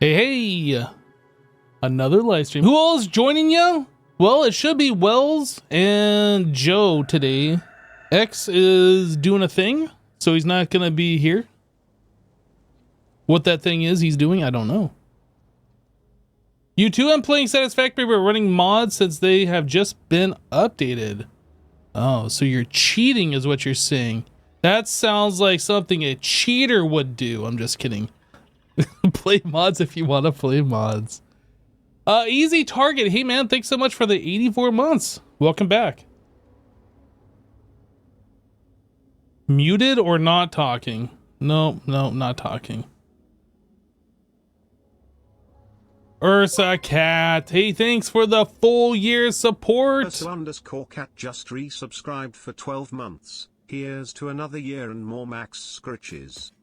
Hey, another live stream. Who all is joining you? Well, it should be Wells and Joe today. X is doing a thing, so he's not going to be here. What that thing is he's doing, I don't know. You too, I'm playing Satisfactory, but running mods since they have just been updated. Oh, so you're cheating is what you're saying. That sounds like something a cheater would do. I'm just kidding. Play mods if you want to play mods. Easy Target. Hey man, thanks so much for the 84 months. Welcome back. Muted or not talking? No, not talking. Ursa Cat. Hey, thanks for the full year support. Ursa_Cat just resubscribed for 12 months. Here's to another year and more Max Scritches.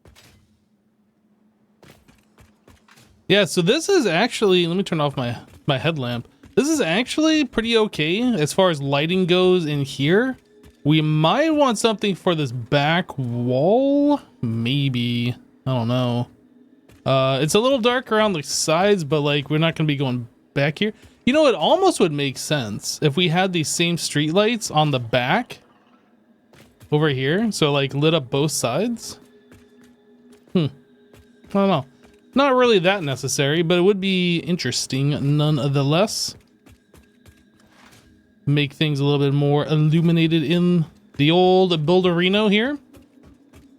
Yeah, so this is actually, let me turn off my headlamp. This is actually pretty okay as far as lighting goes in here. We might want something for this back wall. Maybe, I don't know. It's a little dark around the sides, but like we're not gonna be going back here. You know, it almost would make sense if we had these same street lights on the back over here. So like lit up both sides. I don't know. Not really that necessary, but it would be interesting nonetheless. Make things a little bit more illuminated in the old Builderino here.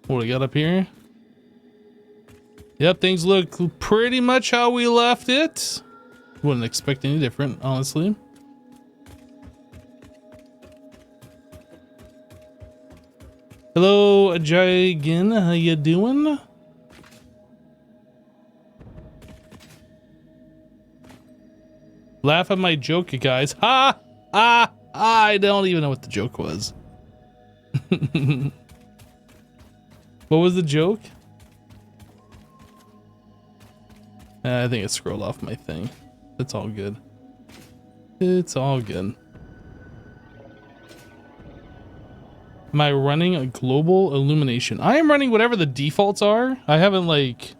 What do we got up here? Yep, things look pretty much how we left it. Wouldn't expect any different, honestly. Hello, Jigen, how you doing? Laugh at my joke, you guys. Ha! Ah! I don't even know what the joke was. What was the joke? I think it scrolled off my thing. It's all good. It's all good. Am I running a global illumination? I am running whatever the defaults are. I haven't like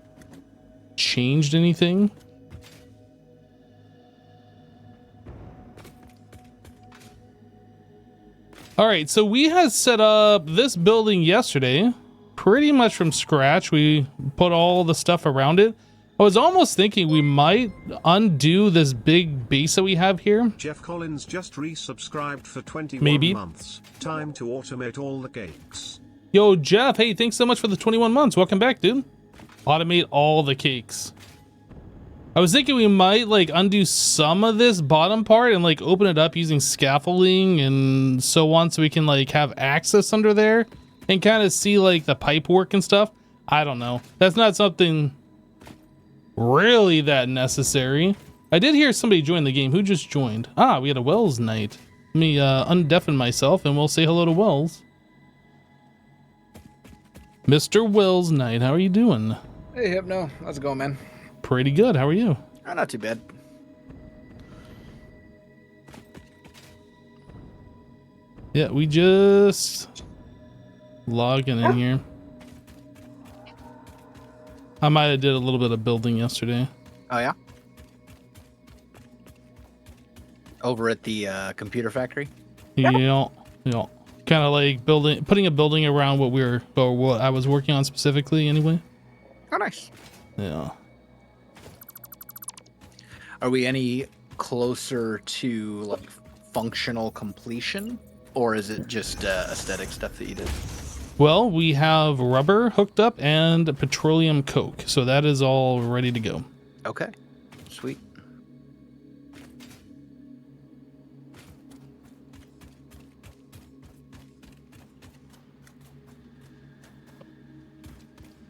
changed anything. All right, so we had set up this building yesterday, pretty much from scratch. We put all the stuff around it. I was almost thinking we might undo this big base that we have here. Jeff Collins just resubscribed for 21 months. Time to automate all the cakes. Yo, Jeff, hey, thanks so much for the 21 months. Welcome back, dude. Automate all the cakes. I was thinking we might like undo some of this bottom part and like open it up using scaffolding and so on, so we can like have access under there and kind of see like the pipe work and stuff. I don't know. That's not something really that necessary. I did hear somebody join the game. Who just joined? Ah, we had a Wells night. Let me undeafen myself and we'll say hello to Wells. Mr. Wells Knight, how are you doing? Hey, Hypno. How's it going, man? Pretty good. How are you? Not too bad. Yeah, we just logging in here. I might have did a little bit of building yesterday. Oh, yeah? Over at the computer factory? Yeah. Kind of like putting a building around what I was working on specifically anyway. Oh, nice. Yeah. Are we any closer to like functional completion, or is it just aesthetic stuff that you did? Well, we have rubber hooked up and petroleum coke, so that is all ready to go. Okay, sweet.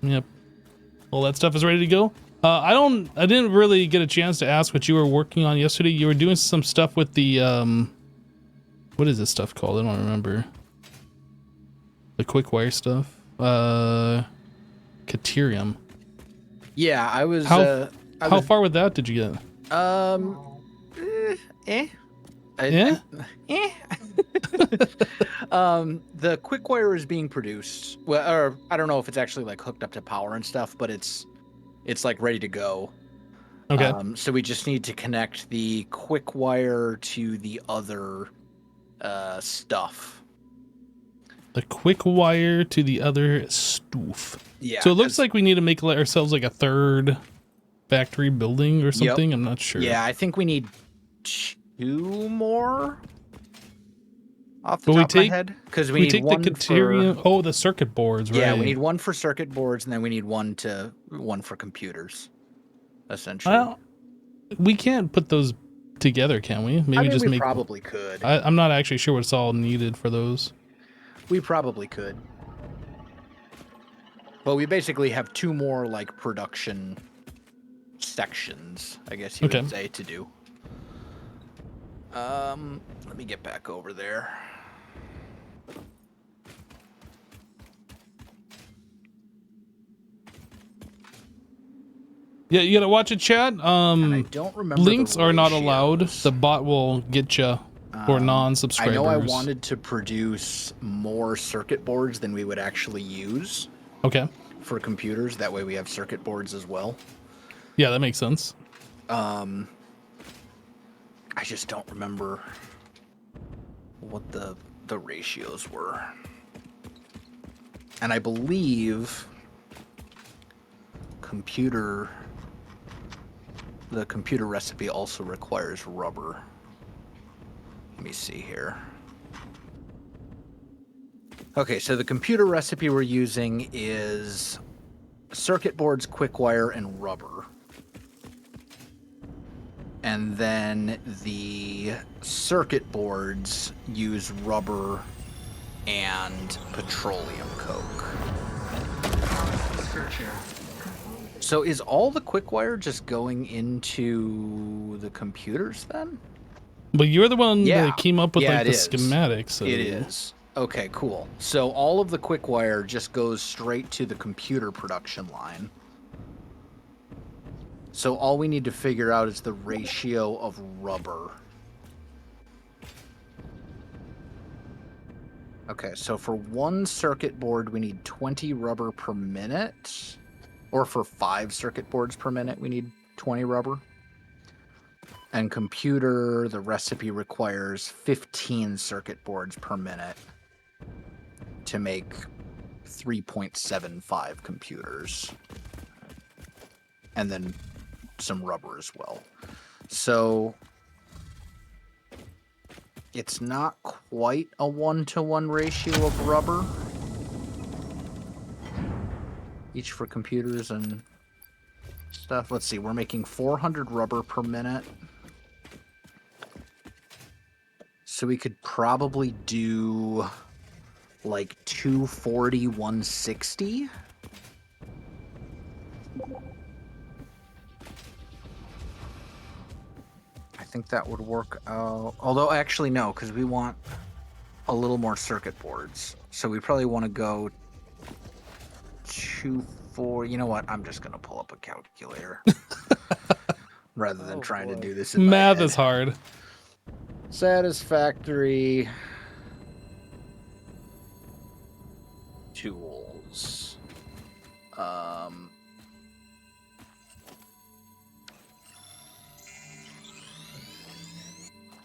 Yep. All that stuff is ready to go. I didn't really get a chance to ask what you were working on yesterday. You were doing some stuff with the, what is this stuff called? I don't remember. The quick wire stuff. Caterium. Yeah, I was. How far with that did you get? The quick wire is being produced. Well, or I don't know if it's actually like hooked up to power and stuff, but it's like ready to go. Okay. So we just need to connect the quick wire to the other stuff. The quick wire to the other stoof. Yeah. So it looks like we need to make ourselves like a third factory building or something. I'm not sure. Yeah, I think we need 2 more off the But we top of my take- head, because we We need take the one Caterium. for. Oh, the circuit boards, right? Yeah, we need one for circuit boards, and then we need one for computers, essentially. Well, we can't put those together, can we? Maybe I mean, just we make. probably could. I'm not actually sure what's all needed for those. We probably could. But we basically have 2 more like production sections, I guess you would say, to do. Let me get back over there. Yeah, you gotta watch it, chat. And I don't remember. Links the are not allowed. ratios. The bot will get you for non-subscribers. I know I wanted to produce more circuit boards than we would actually use. Okay. For computers, that way we have circuit boards as well. Yeah, that makes sense. I just don't remember what the ratios were. And I believe the computer recipe also requires rubber. Let me see here. Okay, so the computer recipe we're using is circuit boards, quick wire, and rubber. And then the circuit boards use rubber and petroleum coke. So is all the quick wire just going into the computers then? But you're the one Yeah. that came up with Yeah, like it the is. schematics. So. It is. Okay, cool. So all of the quick wire just goes straight to the computer production line. So all we need to figure out is the ratio of rubber. Okay, so for one circuit board, we need 20 rubber per minute. Or for 5 circuit boards per minute, we need 20 rubber. And computer, the recipe requires 15 circuit boards per minute to make 3.75 computers. And then some rubber as well. So it's not quite a 1-to-1 ratio of rubber. Each for computers and stuff. Let's see, we're making 400 rubber per minute. So we could probably do like 240, 160. I think that would work out. Although, actually, no, because we want a little more circuit boards. So we probably want to go 240. You know what? I'm just going to pull up a calculator rather than trying to do this in my Math head. is hard. Satisfactory tools.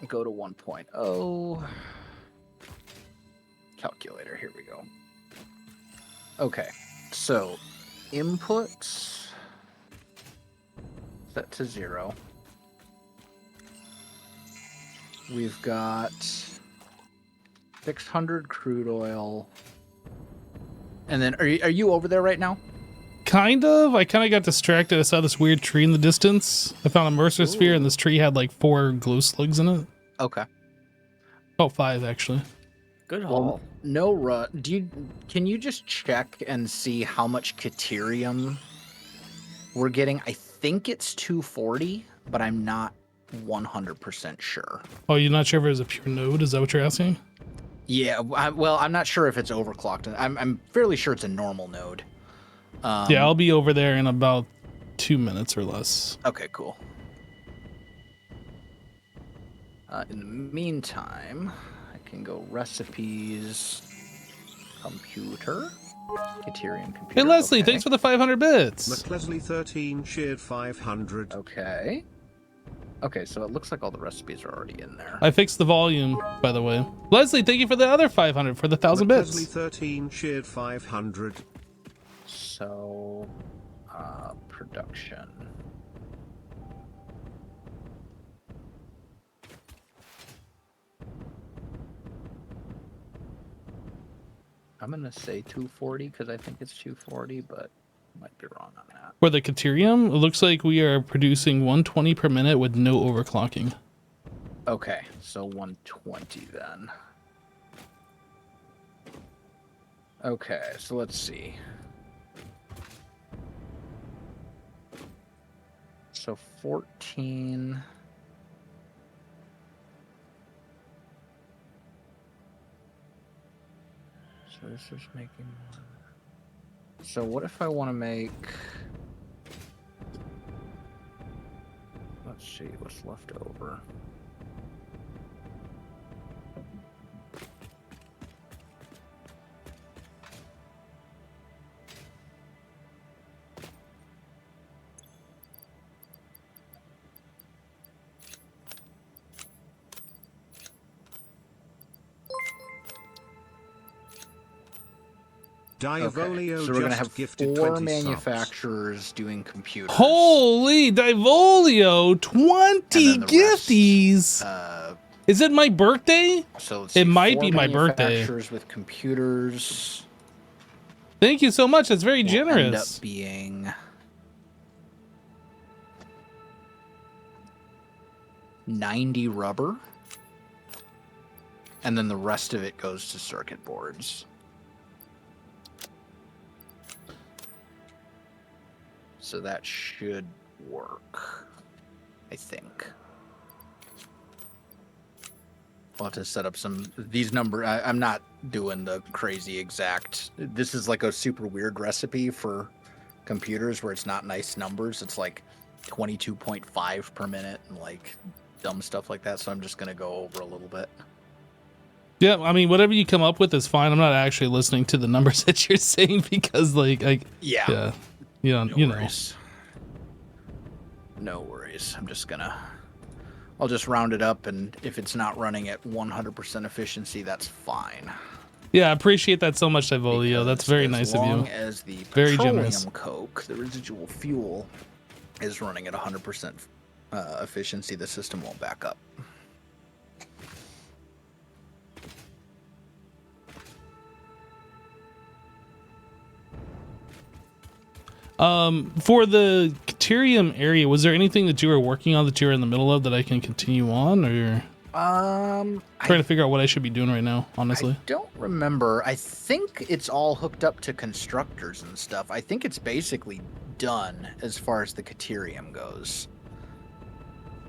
Go to 1.0. Calculator, here we go. Okay, so inputs set to 0. We've got 600 crude oil. And then, are you over there right now? Kind of. I kind of got distracted. I saw this weird tree in the distance. I found a Mercer sphere, and this tree had like 4 glow slugs in it. Okay. Oh, 5 actually. Good haul. No, can you just check and see how much Caterium we're getting? I think it's 240, but I'm not 100% sure. Oh, you're not sure if it was a pure node? Is that what you're asking? Yeah, well, I'm not sure if it's overclocked. I'm fairly sure it's a normal node. Yeah, I'll be over there in about 2 minutes or less. Okay, cool. In the meantime, I can go recipes, computer. Deuterium computer. Hey, Leslie, okay. thanks for the 500 bits. McLesley 13 cheered 500. Okay. Okay, so it looks like all the recipes are already in there. I fixed the volume, by the way. Leslie, thank you for the other 500 for the 1,000 McLesley bits. 13 cheered 500. So, production. I'm gonna say 240 because I think it's 240, but I might be wrong on that. For the Caterium, it looks like we are producing 120 per minute with no overclocking. Okay, so 120 then. Okay, so let's see. So 14. So this is making one. So what if I want to make... Let's see what's left over. Diavolio so we're gonna have gifted 4 20 manufacturers doing computers. Holy Divolio, 20 And then the gifties. rest, Is it my birthday? so let's It see, might 4 be my birthday. manufacturers with computers. Thank you so much. That's very Will end up generous. being 90 rubber, and then the rest of it goes to circuit boards. So that should work, I think. I'll have to set up some these numbers. I'm not doing the crazy exact. This is like a super weird recipe for computers where it's not nice numbers. It's like 22.5 per minute and like dumb stuff like that. So I'm just gonna go over a little bit. Yeah, I mean, whatever you come up with is fine. I'm not actually listening to the numbers that you're saying because, like, yeah, you know, No worries. No worries. I'll just round it up, and if it's not running at 100% efficiency, that's fine. Yeah, I appreciate that so much, Divolio. That's very nice of you. As long as the Very petroleum generous. coke, the residual fuel, is running at 100% efficiency, the system won't back up. For the Caterium area, was there anything that you were working on that you were in the middle of that I can continue on, or trying to figure out what I should be doing right now, honestly? I don't remember. I think it's all hooked up to constructors and stuff. I think it's basically done as far as the Caterium goes,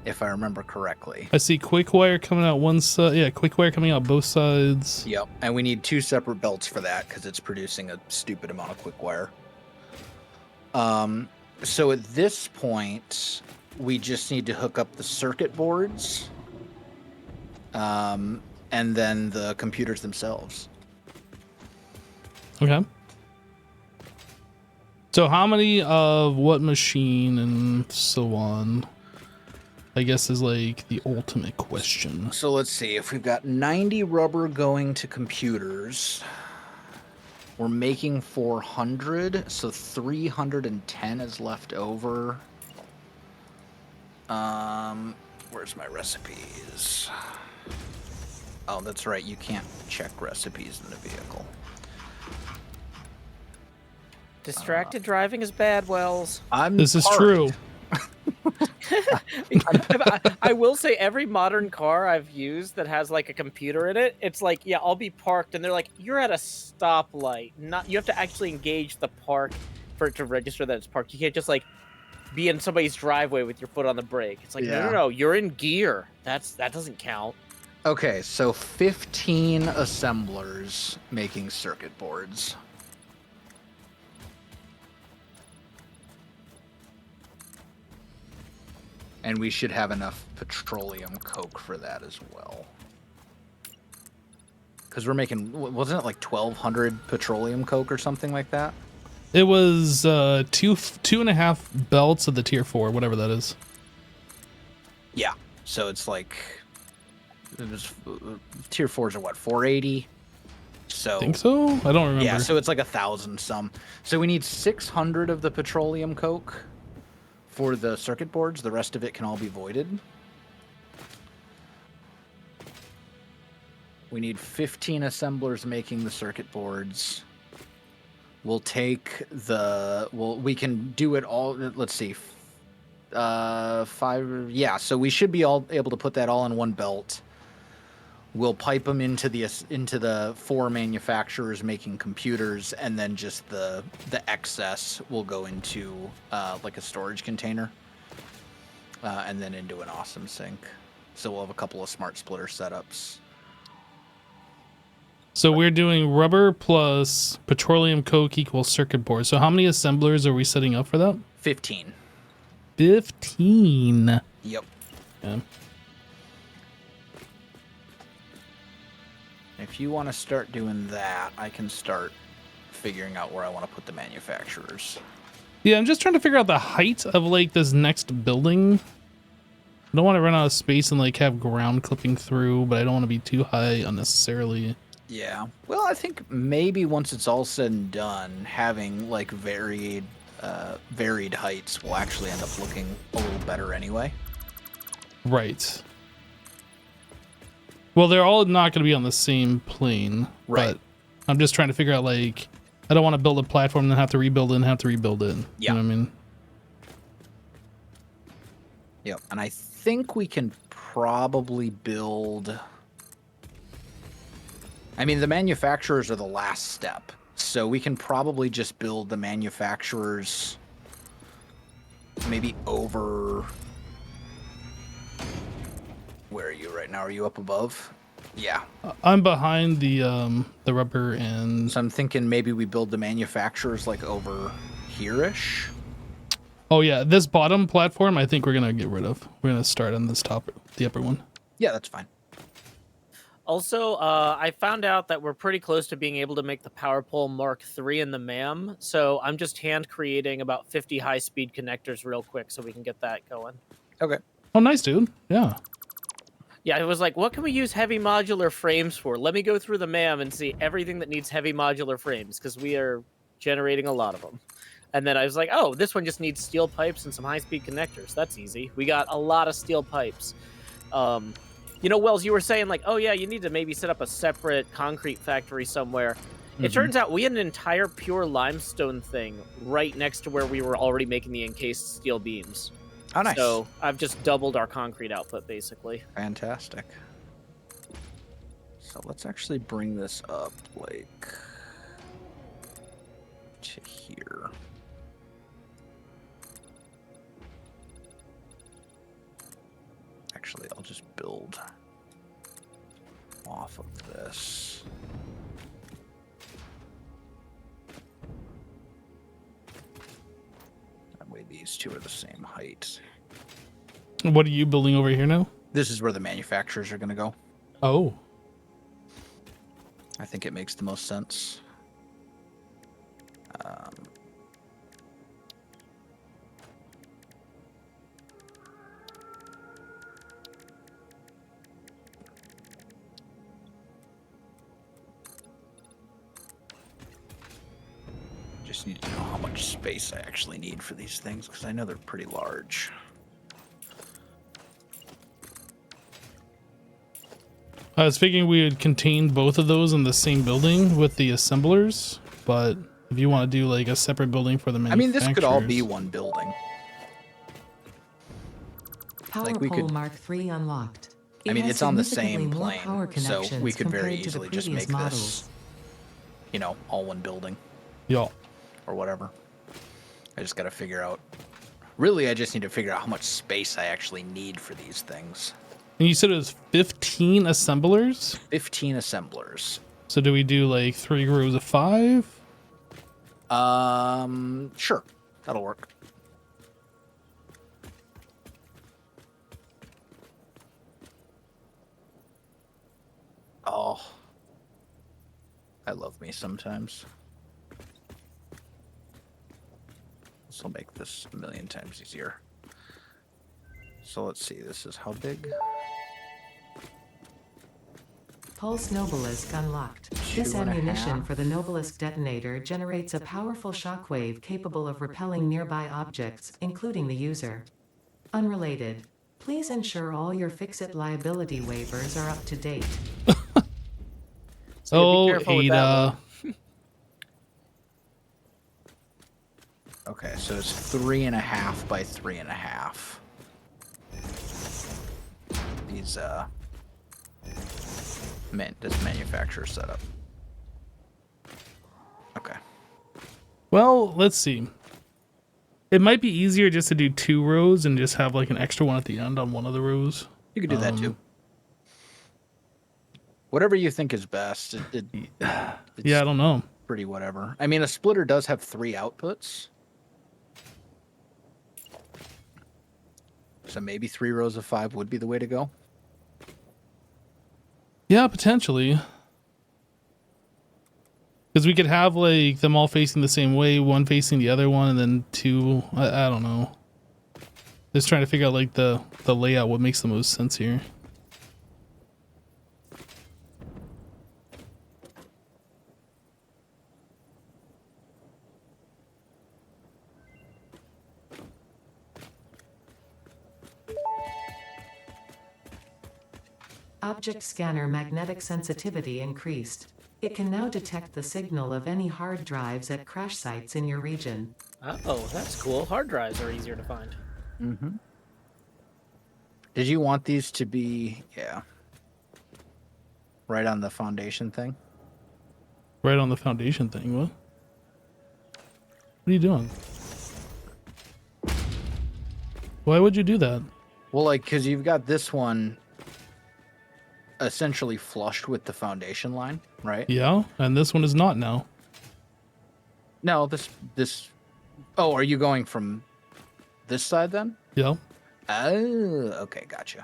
if I remember correctly. I see quick wire coming out one side. Yeah, quick wire coming out both sides. Yep, and we need 2 separate belts for that because it's producing a stupid amount of quick wire. So at this point, we just need to hook up the circuit boards, and then the computers themselves. Okay. So how many of what machine and so on, I guess, is like the ultimate question. So let's see, if we've got 90 rubber going to computers, we're making 400, so 310 is left over. Where's my recipes? Oh, that's right, you can't check recipes in the vehicle. Distracted driving is bad, Wells. This is true. I will say every modern car I've used that has like a computer in it, it's like, yeah, I'll be parked and they're like, you're at a stoplight. Not, you have to actually engage the park for it to register that it's parked. You can't just like be in somebody's driveway with your foot on the brake. It's like, no, you're in gear. That doesn't count. Okay, so 15 assemblers making circuit boards. And we should have enough petroleum coke for that as well. Because we're making, wasn't it like 1,200 petroleum coke or something like that? It was 2.5 belts of the tier 4, whatever that is. Yeah. So it's like, it was, tier 4s are what, 480? So, I think so? I don't remember. yeah, so it's like 1,000 some. So we need 600 of the petroleum coke for the circuit boards. The rest of it can all be voided. We need 15 assemblers making the circuit boards. We'll take the, we can do it all. Let's see. 5. Yeah. So we should be all able to put that all in one belt. We'll pipe them into the 4 manufacturers making computers, and then just the excess will go into like a storage container, and then into an awesome sink. So we'll have a couple of smart splitter setups. So we're doing rubber plus petroleum coke equals circuit board. So how many assemblers are we setting up for that? 15. 15. Yep. Yeah. If you want to start doing that, I can start figuring out where I want to put the manufacturers. Yeah, I'm just trying to figure out the height of like this next building. I don't want to run out of space and like have ground clipping through, but I don't want to be too high unnecessarily. Yeah. Well, I think maybe once it's all said and done, having like varied heights will actually end up looking a little better anyway. Right. Well, they're all not going to be on the same plane. Right. But I'm just trying to figure out, like, I don't want to build a platform and then have to rebuild it and have to rebuild it. Yeah. You know what I mean? Yep. And I think we can probably build... I mean, the manufacturers are the last step. So we can probably just build the manufacturers maybe over... Where are you right now? Are you up above? Yeah. I'm behind the rubber and... So I'm thinking maybe we build the manufacturers like over here-ish. Oh, yeah. This bottom platform, I think we're going to get rid of. We're going to start on this top, the upper one. Yeah, that's fine. Also, I found out that we're pretty close to being able to make the power pole Mark III in the MAM. So I'm just hand creating about 50 high-speed connectors real quick so we can get that going. Okay. Oh, nice, dude. Yeah. Yeah, it was like, what can we use heavy modular frames for? Let me go through the MAM and see everything that needs heavy modular frames, because we are generating a lot of them. And then I was like, oh, this one just needs steel pipes and some high-speed connectors. That's easy. We got a lot of steel pipes. You know, Wells, you were saying, like, oh, yeah, you need to maybe set up a separate concrete factory somewhere. Mm-hmm. It turns out we had an entire pure limestone thing right next to where we were already making the encased steel beams. Oh, nice. So I've just doubled our concrete output, basically. Fantastic. So let's actually bring this up, like, to here. Actually, I'll just build off of this. That way these two are the same height. What are you building over here now? This is where the manufacturers are going to go. Oh. I think it makes the most sense. Just need to know how much space I actually need for these things, because I know they're pretty large. I was figuring we would contain both of those in the same building with the assemblers, but if you want to do like a separate building for the manufacturers... I mean, this could all be one building. Power Like we pole could... Mark III unlocked. I mean, has it's on the significantly same more plane, power so we connections could very compared to the easily just previous make models. this, you know, all one building. Yeah. Or whatever. I just got to figure out... Really, I just need to figure out how much space I actually need for these things. And you said it was 15 assemblers? 15 assemblers. So do we do like 3 rows of 5? Sure. That'll work. Oh. I love me sometimes. This will make this a million times easier. So let's see, this is how big? Pulse Nobelisk unlocked. This 2.5. ammunition for the Nobelisk detonator generates a powerful shockwave capable of repelling nearby objects, including the user. Unrelated. Please ensure all your Fix-It liability waivers are up to date. So Oh, be careful with that Ada. one. Okay, so it's 3.5 by 3.5. These this manufacturer setup. Okay. Well, let's see. It might be easier just to do 2 rows and just have like an extra one at the end on one of the rows. You could do that too. Whatever you think is best. It's Yeah, I don't know. pretty whatever. I mean, a splitter does have 3 outputs. So maybe 3 rows of 5 would be the way to go. Yeah, potentially. Because we could have like them all facing the same way, one facing the other one, and then 2. I don't know. Just trying to figure out like the layout, what makes the most sense here. Object scanner magnetic sensitivity increased. It can now detect the signal of any hard drives at crash sites in your region. Oh, that's cool. Hard drives are easier to find. Mm-hmm. Did you want these to be, right on the foundation thing? Right on the foundation thing. What? What are you doing? Why would you do that? Well, like, because you've got this one essentially flushed with the foundation line, right? Yeah, and this one is not now. No, this. Oh, are you going from this side then? Yeah. Oh, okay, gotcha.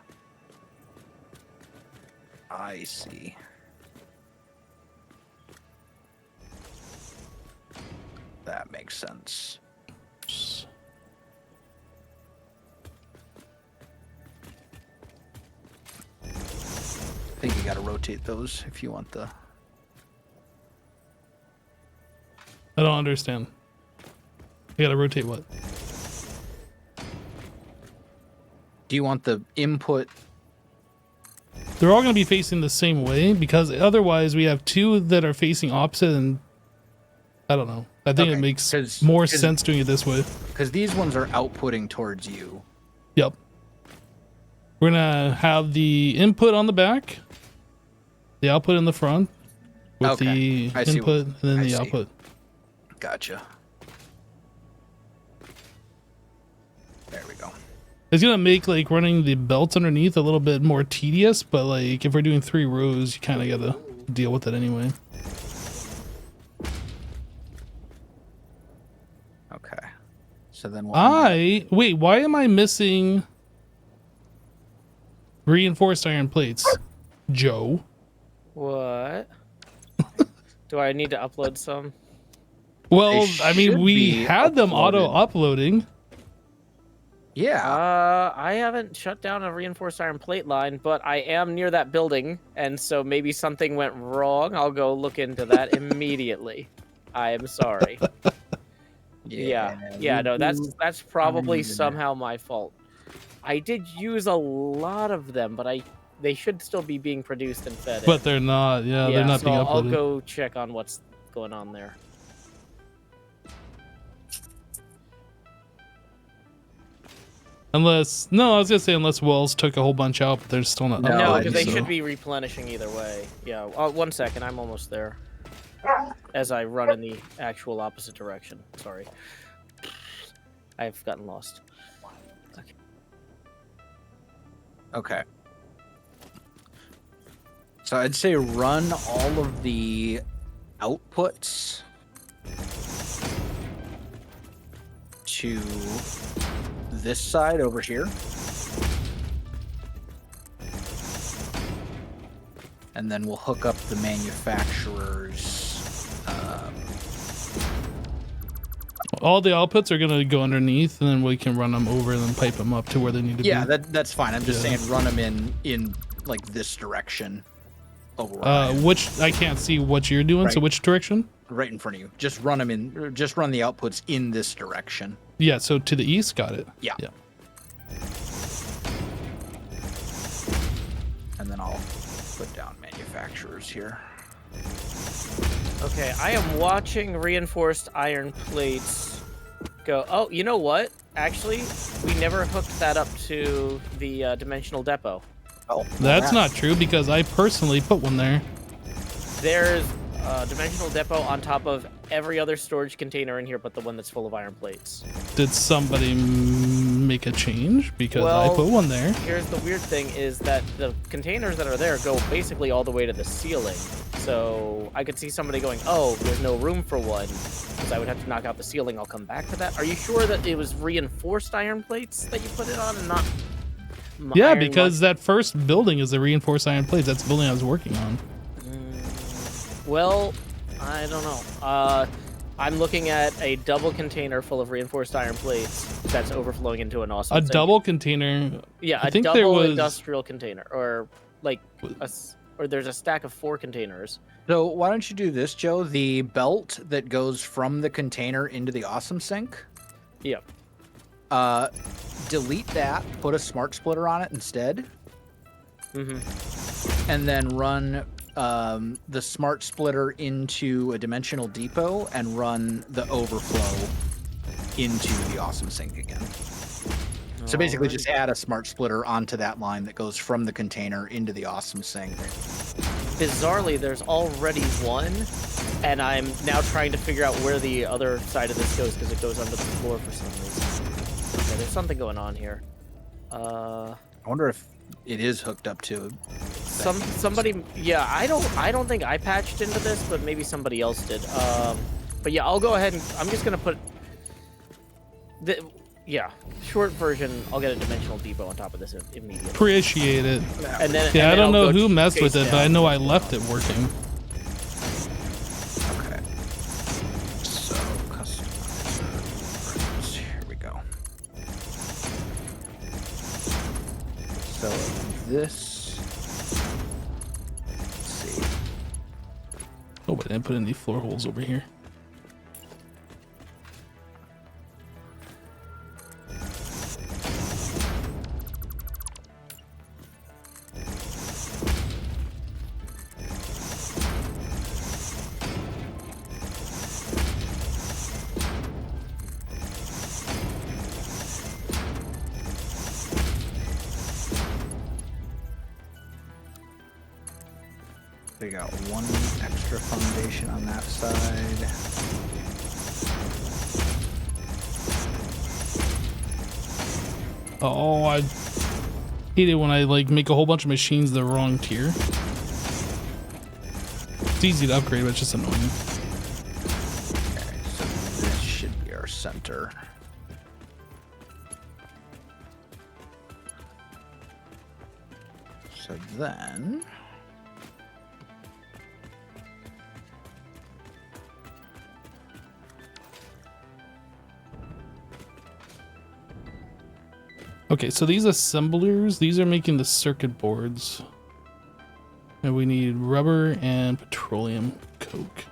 I see. That makes sense. I think you got to rotate those if you want the. I don't understand. I gotta rotate what? Do you want the input? They're all gonna be facing the same way because otherwise we have 2 that are facing opposite, and I don't know. I think it makes more sense doing it this way. Because these ones are outputting towards you. Yep. We're gonna have the input on the back, the output in the front, with the input and then the output. Gotcha. There we go. It's gonna make like running the belts underneath a little bit more tedious, but like if we're doing 3 rows, you kind of gotta deal with it anyway. Okay. So then wait, why am I missing reinforced iron plates, Joe? What? Do I need to upload some? Well, They I mean, should we be had them uploaded. auto-uploading. Yeah. I haven't shut down a reinforced iron plate line, but I am near that building, and so maybe something went wrong. I'll go look into that immediately. I am sorry. Yeah, no, that's probably somehow my fault. I did use a lot of them, but they should still be being produced and fed. But they're not. Yeah, they're not so being uploaded. I'll go check on what's going on there. Unless, no, I was gonna say unless Wells took a whole bunch out, but they're still not No, No, uploaded. because they so. should be replenishing either way. Yeah. 1 second, I'm almost there. As I run in the actual opposite direction. Sorry. I've gotten lost. Okay. Okay. So I'd say run all of the outputs to this side over here. And then we'll hook up the manufacturer's all the outputs are gonna go underneath, and then we can run them over and then pipe them up to where they need to Yeah, be. that's fine. I'm just saying run them in like this direction. Over Which I can't see what you're doing. So Right. which direction? right in front of you. Just run them in. Just run the outputs in this direction. Yeah. So to the east. Got it. Yeah. Yeah. And then I'll put down manufacturers here. Okay, I am watching reinforced iron plates go. Oh, you know what? Actually, we never hooked that up to the dimensional depot. Oh, That's not true because I personally put one there. There's a dimensional depot on top of every other storage container in here but the one that's full of iron plates. Did somebody make a change? Because I Well, put one there. Here's the weird thing is that the containers that are there go basically all the way to the ceiling. So I could see somebody going, oh, there's no room for one, because I would have to knock out the ceiling. I'll come back to that. Are you sure that it was reinforced iron plates that you put it on and not Yeah, iron because that first building is the reinforced iron plates. That's the building I was working on. Well, I don't know. I'm looking at a double container full of reinforced iron plates that's overflowing into an awesome A sink. double container. Yeah, I a think double there was industrial container, or like or there's a stack of 4 containers. So why don't you do this, Joe? The belt that goes from the container into the awesome sink. Yeah. Delete that. Put a smart splitter on it instead. Mm-hmm. And then run the smart splitter into a dimensional depot and run the overflow into the awesome sink again. So basically just add a smart splitter onto that line that goes from the container into the awesome sink. Bizarrely, there's already one, and I'm now trying to figure out where the other side of this goes because it goes under the floor for some reason. Okay, there's something going on here. I wonder if it is hooked up to Somebody, yeah, I don't think I patched into this, but maybe somebody else did. But yeah, I'll go ahead and I'm just gonna put short version. I'll get a dimensional depot on top of this immediately. Appreciate it. And then Yeah, I don't know I'll go who messed with chase it, but I down. know I left it working. Okay. So customizer. Here we go. So this. Let's see. Oh, but I didn't put any floor holes over here. We got one extra foundation on that side. Oh, I hate it when I like make a whole bunch of machines the wrong tier. It's easy to upgrade, but it's just annoying. Okay, so this should be our center. So then. Okay, so these assemblers, these are making the circuit boards. And we need rubber and petroleum coke.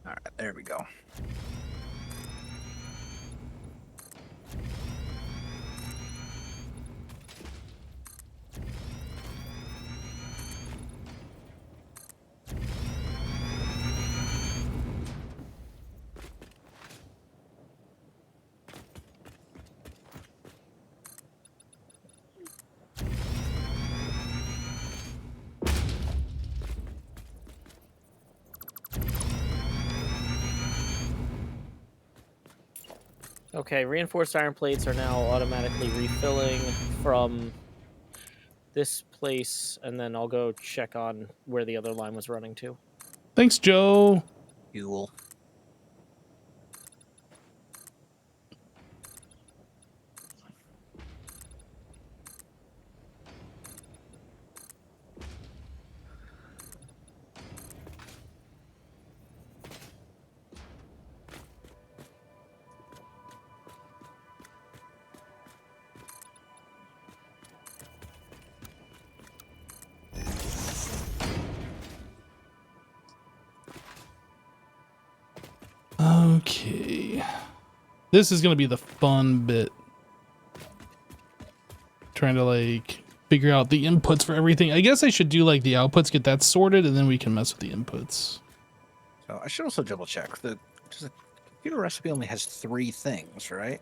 All right, there we go. Okay, reinforced iron plates are now automatically refilling from this place, and then I'll go check on where the other line was running to. Thanks, Joe. Fuel. Okay. This is going to be the fun bit. Trying to like figure out the inputs for everything. I guess I should do like the outputs, get that sorted, and then we can mess with the inputs. So I should also double check. The computer recipe only has 3 things, right?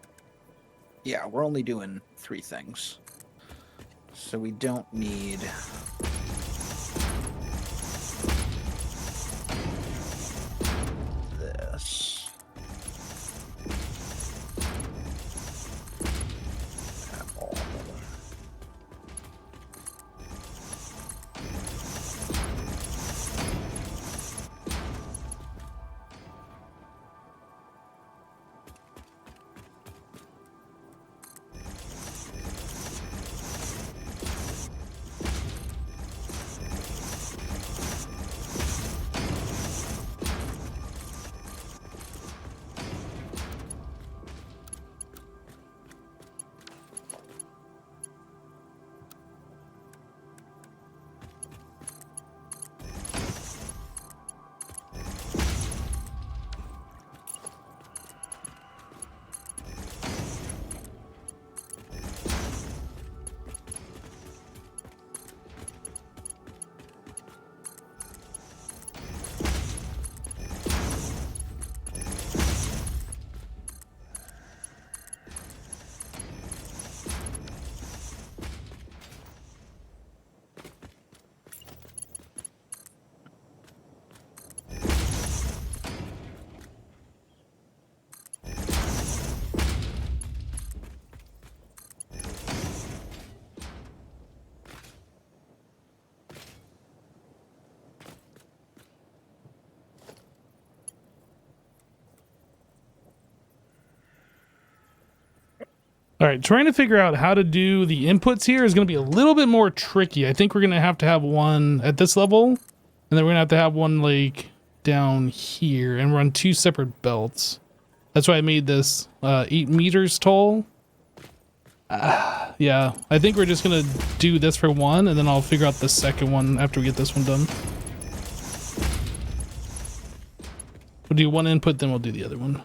Yeah, we're only doing 3 things. So we don't need... this. At all. All right, trying to figure out how to do the inputs here is going to be a little bit more tricky. I think we're going to have one at this level, and then we're going to have one like down here and run 2 separate belts. That's why I made this 8 meters tall. Yeah, I think we're just going to do this for one, and then I'll figure out the second one after we get this one done. We'll do one input, then we'll do the other one.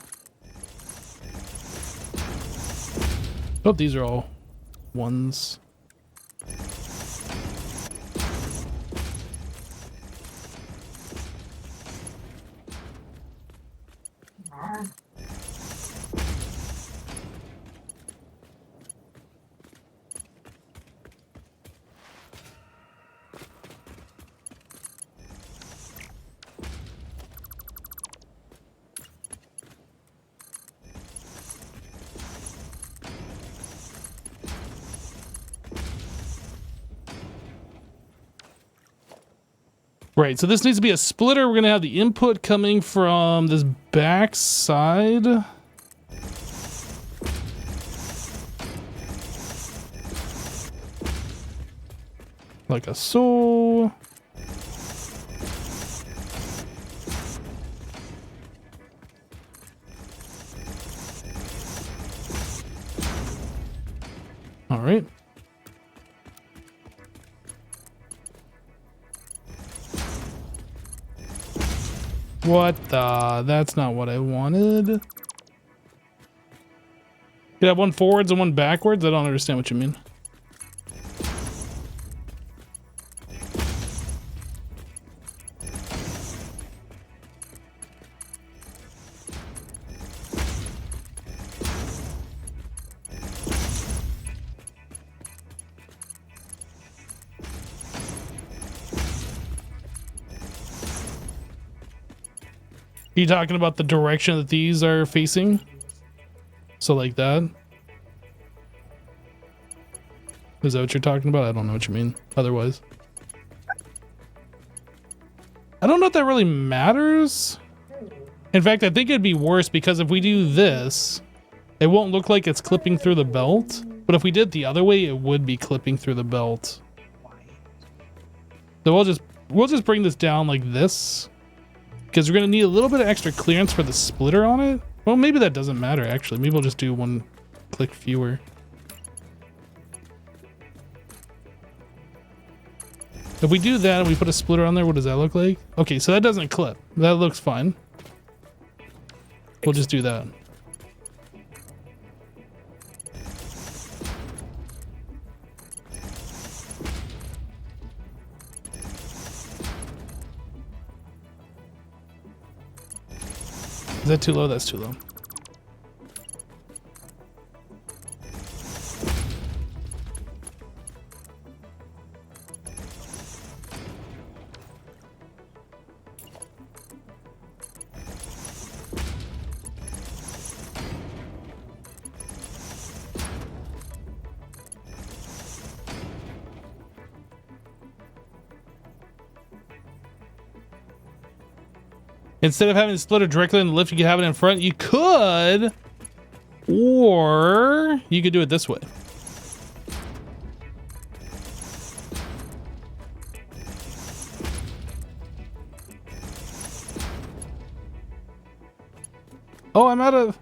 Oh, these are all ones. Right, so this needs to be a splitter. We're going to have the input coming from this back side. Like a so. All right. What the? That's not what I wanted. You have one forwards and one backwards? I don't understand what you mean. Are you talking about the direction that these are facing? So like that. Is that what you're talking about? I don't know what you mean. Otherwise. I don't know if that really matters. In fact, I think it'd be worse because if we do this, it won't look like it's clipping through the belt. But if we did it the other way, it would be clipping through the belt. So we'll just bring this down like this. Because we're gonna need a little bit of extra clearance for the splitter on it. Well, maybe that doesn't matter actually. Maybe we'll just do one click fewer. If we do that and we put a splitter on there, what does that look like? Okay, so that doesn't clip. That looks fine. We'll just do that. Is that too low? That's too low. Instead of having the splitter directly in the lift, you could have it in front. You could, or you could do it this way. Oh, I'm out of...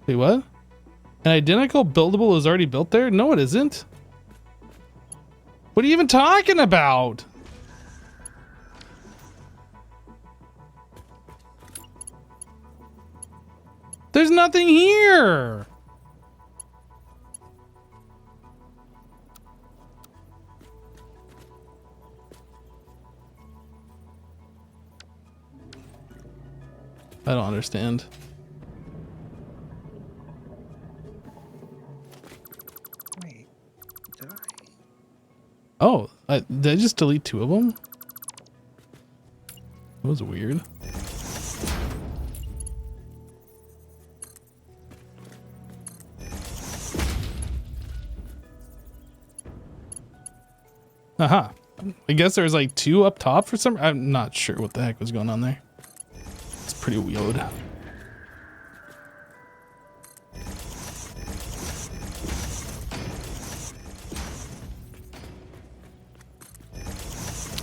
Wait, what? An identical buildable is already built there? No, it isn't. What are you even talking about? There's nothing here. I don't understand. Wait, did I? Oh, did I just delete 2 of them? That was weird. Aha. I guess there's like 2 up top for some... I'm not sure what the heck was going on there. It's pretty weird.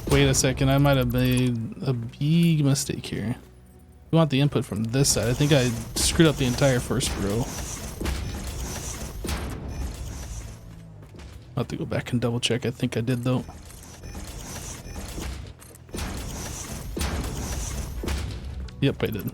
Wait a second, I might have made a big mistake here. We want the input from this side. I think I screwed up the entire first row. I'll have to go back and double check. I think I did though. Yep, I did.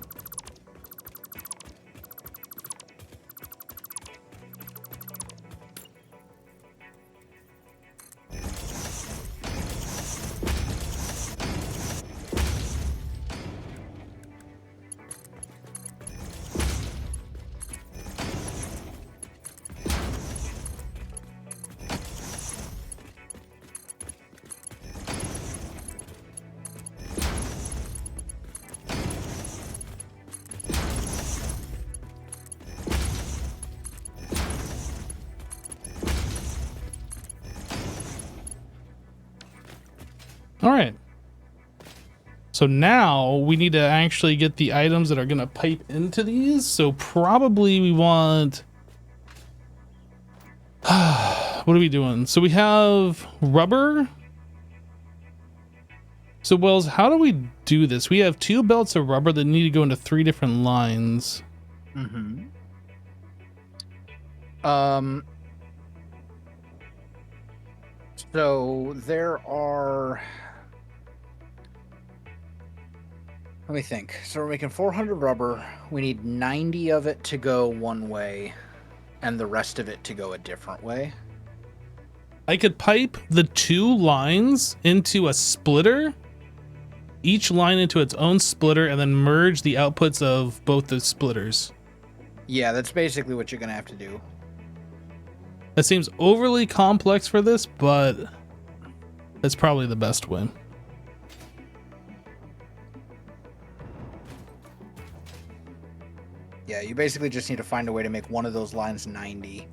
All right. So now we need to actually get the items that are going to pipe into these. So probably we want... What are we doing? So we have rubber. So Wells, how do we do this? We have 2 belts of rubber that need to go into 3 different lines. Mm-hmm. So there are... Let me think. So we're making 400 rubber. We need 90 of it to go one way and the rest of it to go a different way. I could pipe the 2 lines into a splitter, each line into its own splitter, and then merge the outputs of both the splitters. Yeah, that's basically what you're going to have to do. That seems overly complex for this, but that's probably the best way. Yeah, you basically just need to find a way to make one of those lines 90.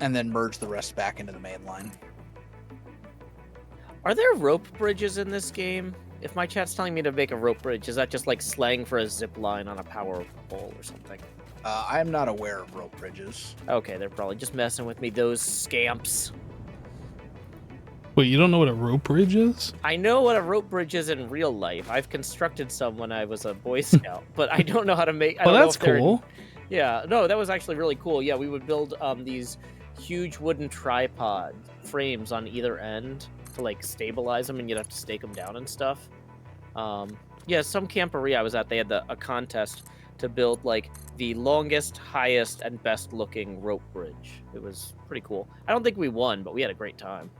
And then merge the rest back into the main line. Are there rope bridges in this game? If my chat's telling me to make a rope bridge, is that just like slang for a zip line on a power pole or something? I am not aware of rope bridges. Okay, they're probably just messing with me, those scamps. Wait, you don't know what a rope bridge is? I know what a rope bridge is in real life. I've constructed some when I was a Boy Scout, but I don't know how to make. Well, that's cool. Yeah, no, that was actually really cool. Yeah, we would build these huge wooden tripod frames on either end to like stabilize them, and you'd have to stake them down and stuff. Yeah, some camporee I was at, they had a contest to build like the longest, highest, and best looking rope bridge. It was pretty cool. I don't think we won, but we had a great time.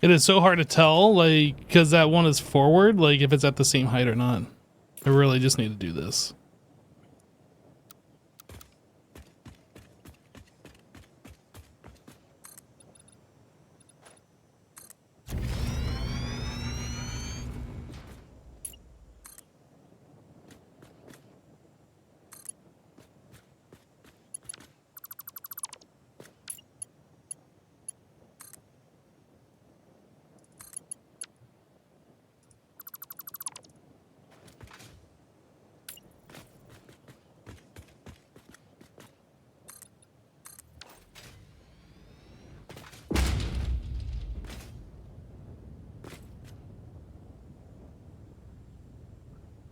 It is so hard to tell, like, because that one is forward, like, if it's at the same height or not. I really just need to do this.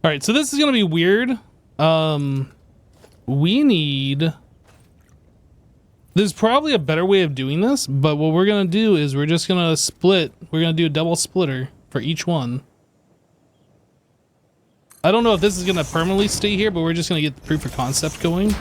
All right, so this is gonna be weird. We need. There's probably a better way of doing this, but what we're gonna do is we're just gonna split. We're gonna do a double splitter for each one. I don't know if this is gonna permanently stay here, but we're just gonna get the proof of concept going.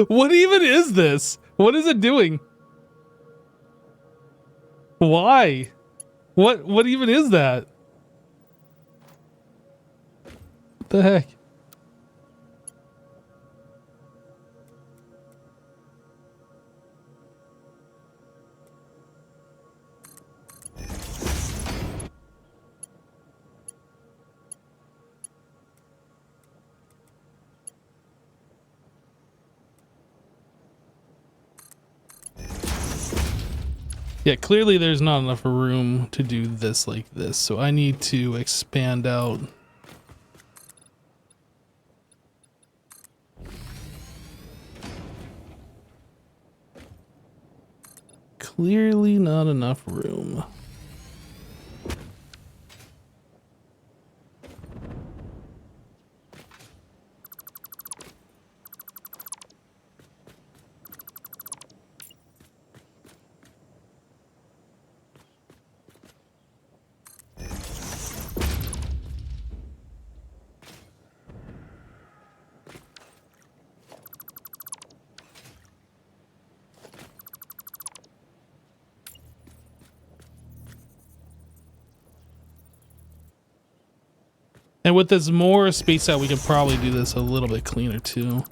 What even is this? What is it doing? Why? What even is that? What the heck? Yeah, clearly there's not enough room to do this like this, so I need to expand out. Clearly not enough room. And with this more space out, we can probably do this a little bit cleaner too.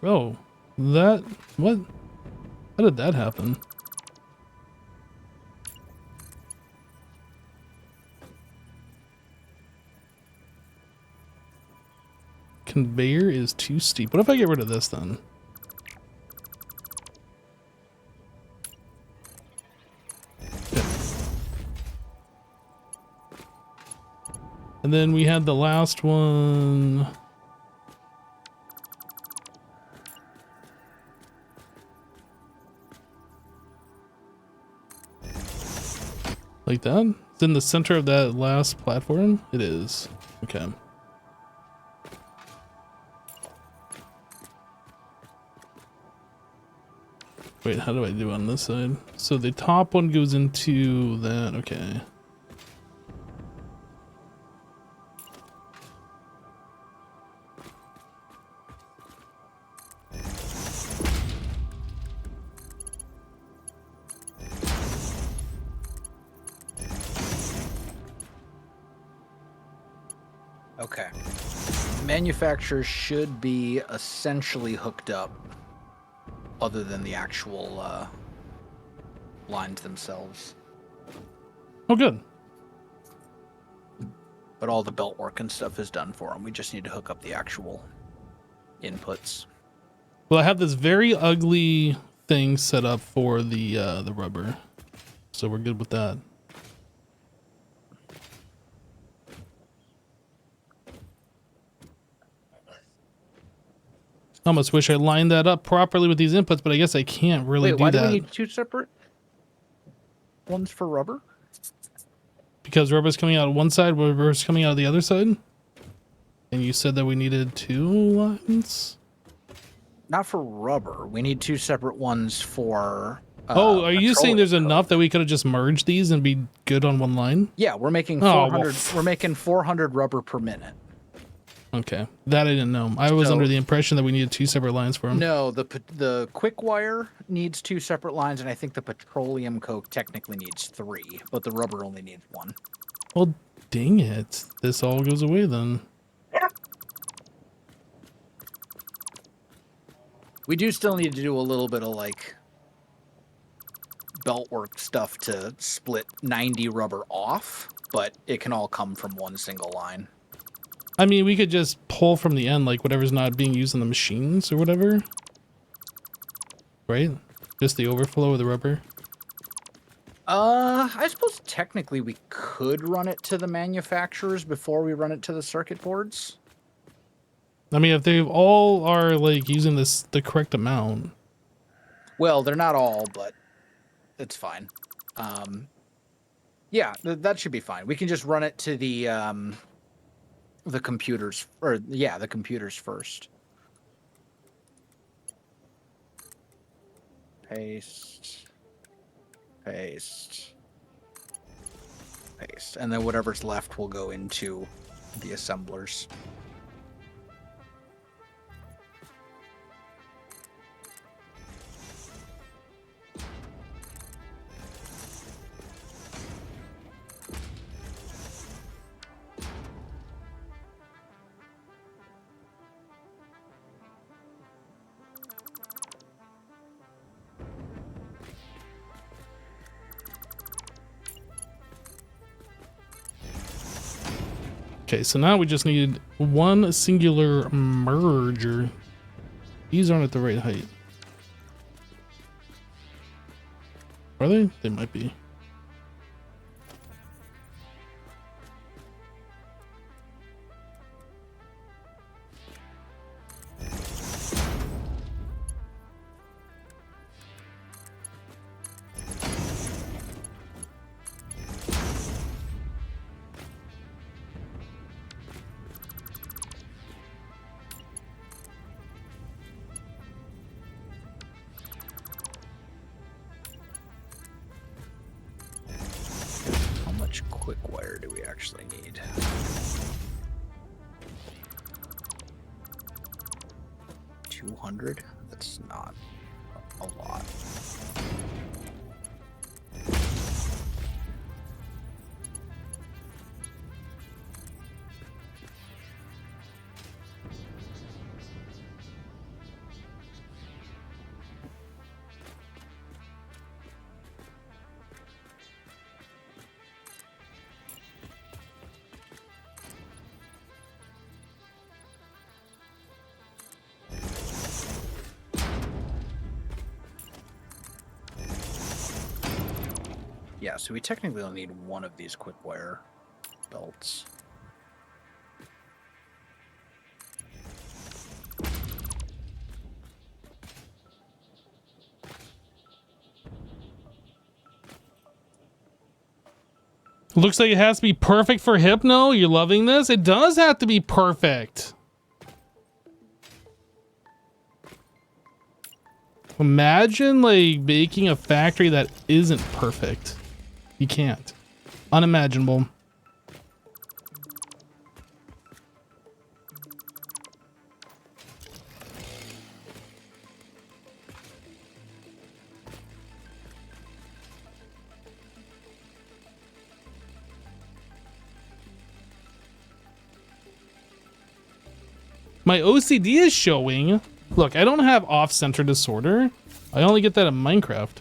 Oh, what? How did that happen? Conveyor is too steep. What if I get rid of this then? Yeah. And then we had the last one. Like that? It's in the center of that last platform? It is. Okay. Wait, how do I do on this side? So the top one goes into that. Okay. Okay. Manufacturers should be essentially hooked up, other than the actual lines themselves. Oh, good. But all the belt work and stuff is done for them. We just need to hook up the actual inputs. Well, I have this very ugly thing set up for the rubber, so we're good with that. I almost wish I lined that up properly with these inputs, but I guess I can't really Wait, do why that. do we need two separate ones for rubber? Because rubber's coming out of one side, rubber's coming out of the other side? And you said that we needed two lines? Not for rubber. We need two separate ones for... oh, are you saying there's petroleum enough that we could have just merged these and be good on one line? Yeah, we're making Oh, 400. well, We're making 400 rubber per minute. Okay, that I didn't know. I was So- under the impression that we needed two separate lines for them. No, the quick wire needs two separate lines, and I think the petroleum coke technically needs three, but the rubber only needs one. Well, dang it. This all goes away then. We do still need to do a little bit of like belt work stuff to split 90 rubber off, but it can all come from one single line. I mean, we could just pull from the end, like whatever's not being used in the machines or whatever. Right? Just the overflow of the rubber. I suppose technically we could run it to the manufacturers before we run it to the circuit boards. I mean, if they all are like using the correct amount. Well, they're not all, but it's fine. Yeah, that should be fine. We can just run it to the the computers, or yeah, the computers first. Paste, paste, paste, and then whatever's left will go into the assemblers. Okay, so now we just need one singular merger. These aren't at the right height. Are they? They might be. Quick wire do we actually need? $200? That's not a lot. Yeah, so we technically only need one of these quick wire belts. Looks like it has to be perfect for Hypno. You're loving this? It does have to be perfect. Imagine like making a factory that isn't perfect. You can't. Unimaginable. My OCD is showing. Look, I don't have off-center disorder. I only get that in Minecraft.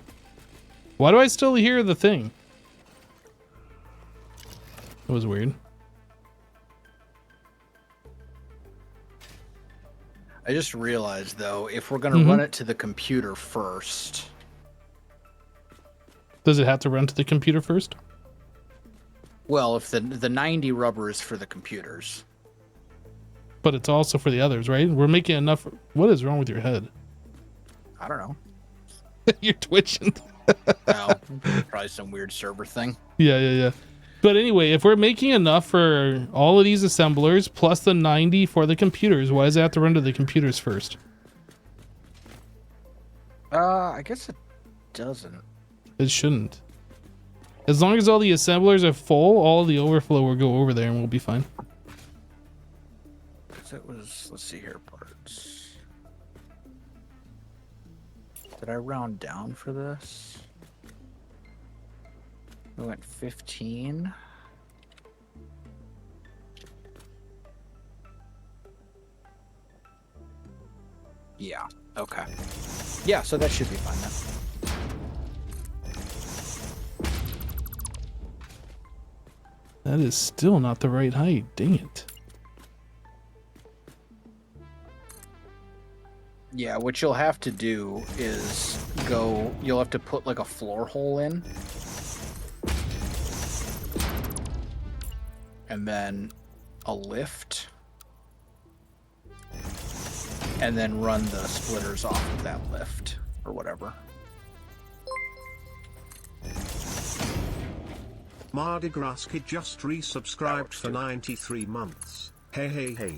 Why do I still hear the thing? That was weird. I just realized, though, if we're going to run it to the computer first... Does it have to run to the computer first? Well, if the 90 rubber is for the computers. But it's also for the others, right? We're making enough... What is wrong with your head? I don't know. You're twitching. No, probably some weird server thing. Yeah. But anyway, if we're making enough for all of these assemblers plus the 90 for the computers, why does it have to run to the computers first? I guess it doesn't. It shouldn't. As long as all the assemblers are full, all the overflow will go over there and we'll be fine. It was, let's see here, parts. Did I round down for this? We went 15. Yeah, okay. Yeah, so that should be fine then. That is still not the right height. Dang it. Yeah, what you'll have to do is you'll have to put like a floor hole in. And then a lift. And then run the splitters off of that lift or whatever. Mardi Gras Kid just resubscribed for 93 months. Hey, hey, hey.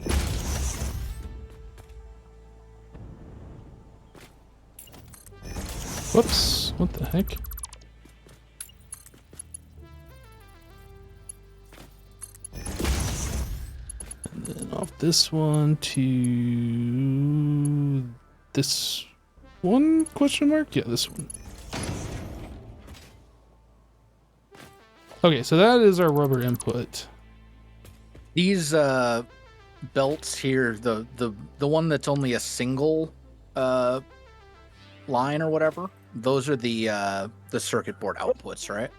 Whoops, what the heck? And then off this one to this one, question mark? Yeah, this one. Okay, so that is our rubber input. These belts here, the one that's only a single line or whatever, those are the circuit board outputs, right?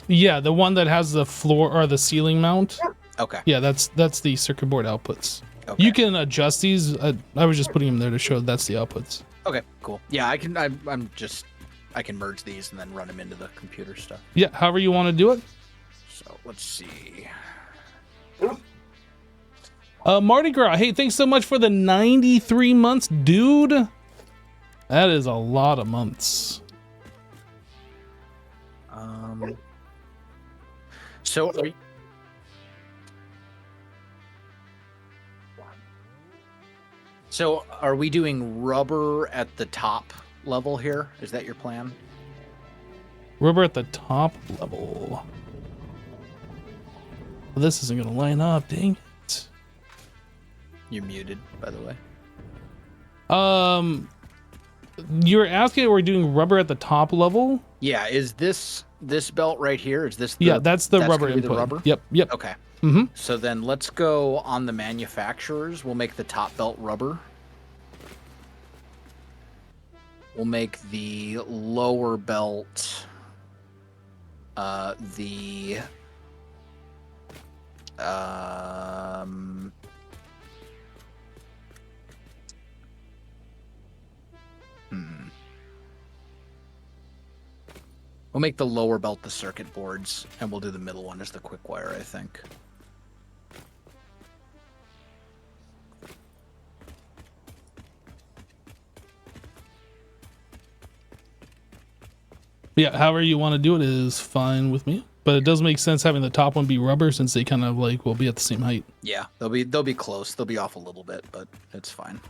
Yeah, the one that has the floor or the ceiling mount. Okay. Yeah, that's the circuit board outputs. Okay. You can adjust these. I was just putting them there to show that's the outputs. Okay, cool. Yeah, I can. I can merge these and then run them into the computer stuff. Yeah, however you want to do it. So let's see. Mardi Gras, hey, thanks so much for the 93 months, dude. That is a lot of months. So are we doing rubber at the top level here? Is that your plan? Rubber at the top level. Well, this isn't going to line up, dang it. You're muted, by the way. You're asking if we're doing rubber at the top level? Yeah, is this belt right here? Is this the, Yeah, that's the rubber gonna be input. the rubber? Yep. Okay. Mm-hmm. So then let's go on the manufacturers. We'll make the top belt rubber. We'll make the lower belt we'll make the lower belt the circuit boards, and we'll do the middle one as the quick wire, I think. Yeah, however you want to do it is fine with me. But it does make sense having the top one be rubber since they kind of like will be at the same height. Yeah, they'll be close. They'll be off a little bit, but it's fine.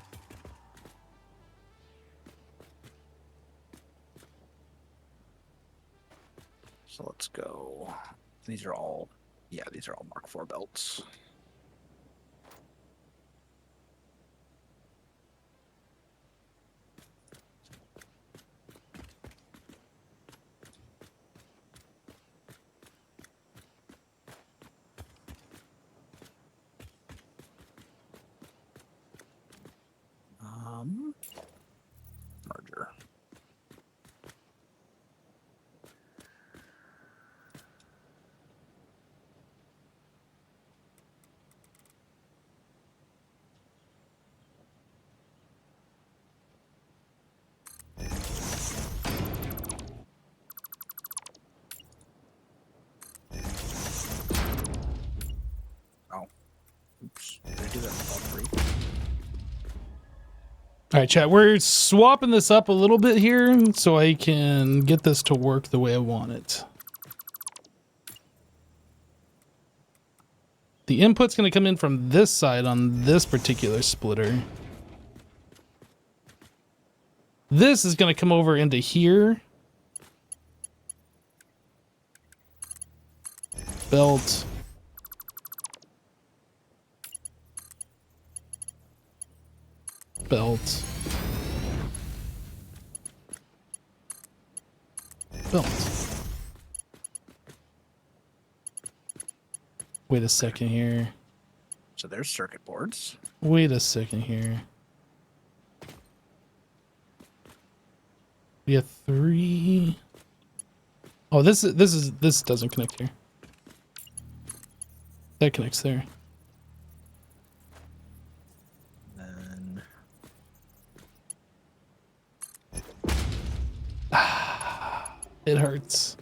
So let's go. These are all Mark IV belts. Merger. Oh, oops! Did I do that with all three? All right, chat, we're swapping this up a little bit here so I can get this to work the way I want it. The input's going to come in from this side on this particular splitter. This is going to come over into here. Belt. Belt. Belt. Wait a second here. So there's circuit boards. Wait a second here. We have 3. Oh, this doesn't connect here. That connects there. Then It hurts.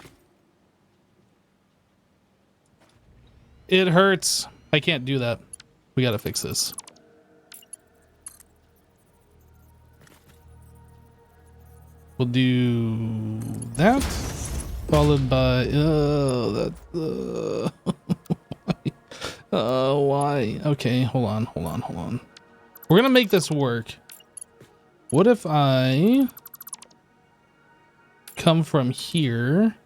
It hurts. I can't do that. We gotta fix this. We'll do that, followed by height? Okay, hold on. We're gonna make this work. What if I come from here?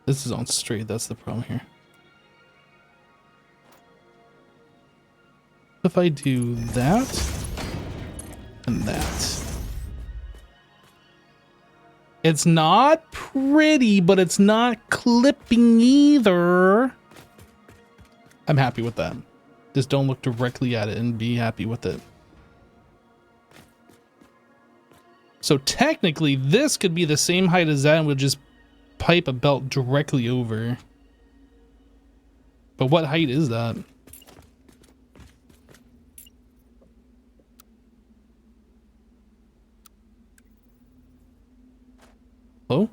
This is on straight, that's the problem here. If I do that and that. It's not pretty, but it's not clipping either. I'm happy with that. Just don't look directly at it and be happy with it. So technically this could be the same height as that and we'll just pipe a belt directly over. But what height is that? Hello?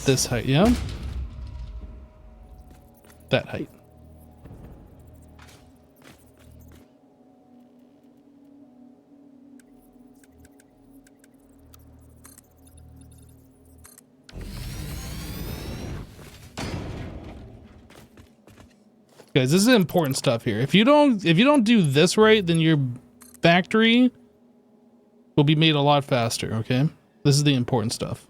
This height, yeah? That height. Guys, this is important stuff here. If you don't do this right, then your factory will be made a lot faster, okay? This is the important stuff.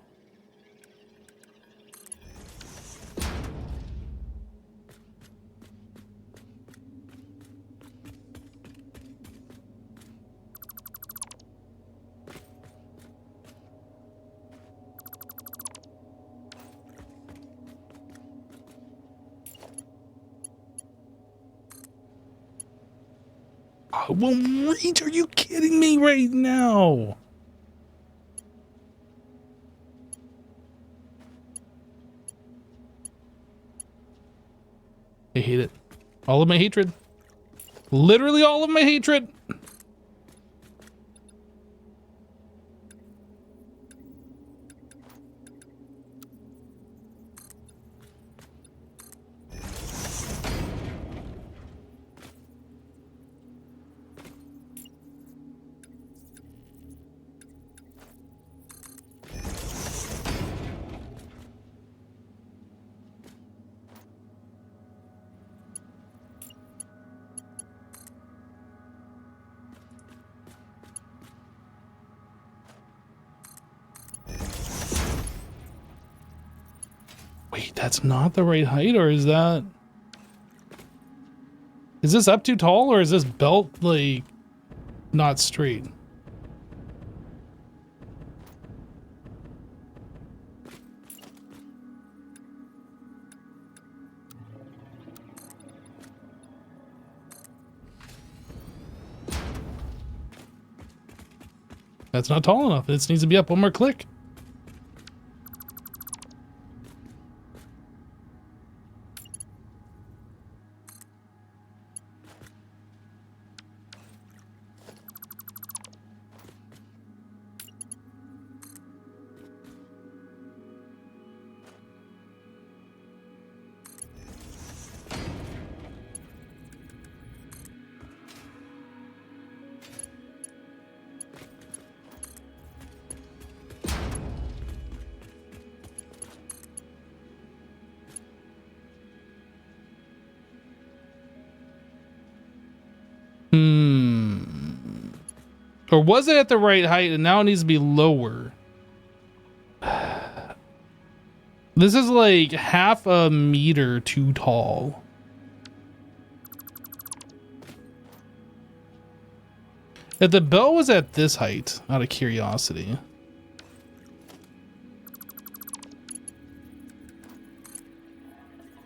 I won't reach. Are you kidding me right now? I hate it. All of my hatred. Literally all of my hatred. Wait, that's not the right height, or is that... Is this up too tall, or is this belt, like, not straight? That's not tall enough. This needs to be up one more click. Or was it at the right height and now it needs to be lower? This is like half a meter too tall. If the bell was at this height, out of curiosity.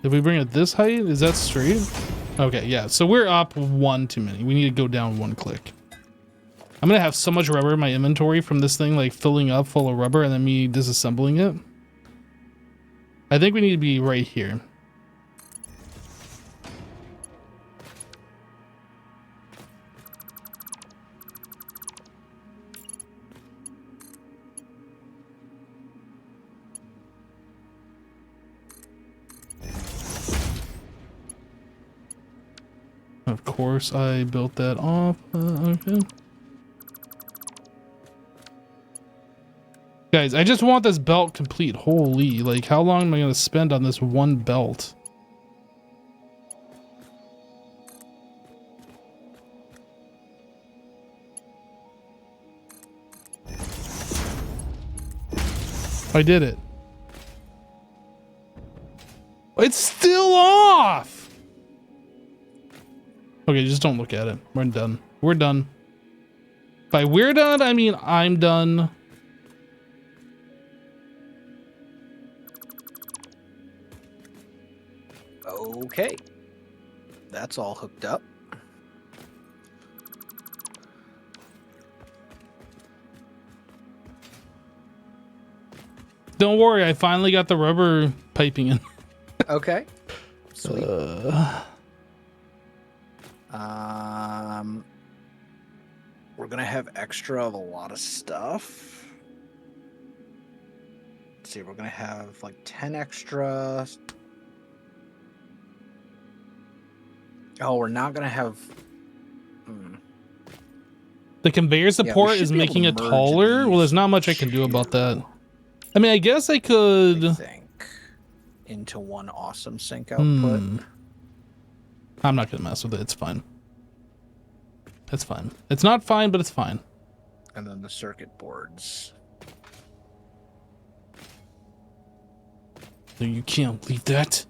If we bring it this height, is that straight? Okay, yeah, so we're up one too many. We need to go down one click. I'm gonna have so much rubber in my inventory from this thing like filling up full of rubber and then me disassembling it. I think we need to be right here. of course I built that off. Okay. Guys, I just want this belt complete. Holy, like how long am I going to spend on this one belt? I did it. It's still off. Okay, just don't look at it. We're done. We're done. By we're done, I mean I'm done. Okay. That's all hooked up. Don't worry, I finally got the rubber piping in. Okay. Sweet. We're gonna have extra of a lot of stuff. Let's see, we're gonna have like 10 extra. Oh, we're not gonna have. The conveyor support should is be able making to it merge taller. Well, there's these not much I can do about two. that. I mean, I guess I could. I think into one awesome sync output. I'm not gonna mess with it. It's fine. It's fine. It's not fine, but it's fine. And then the circuit boards. No, you can't leave that.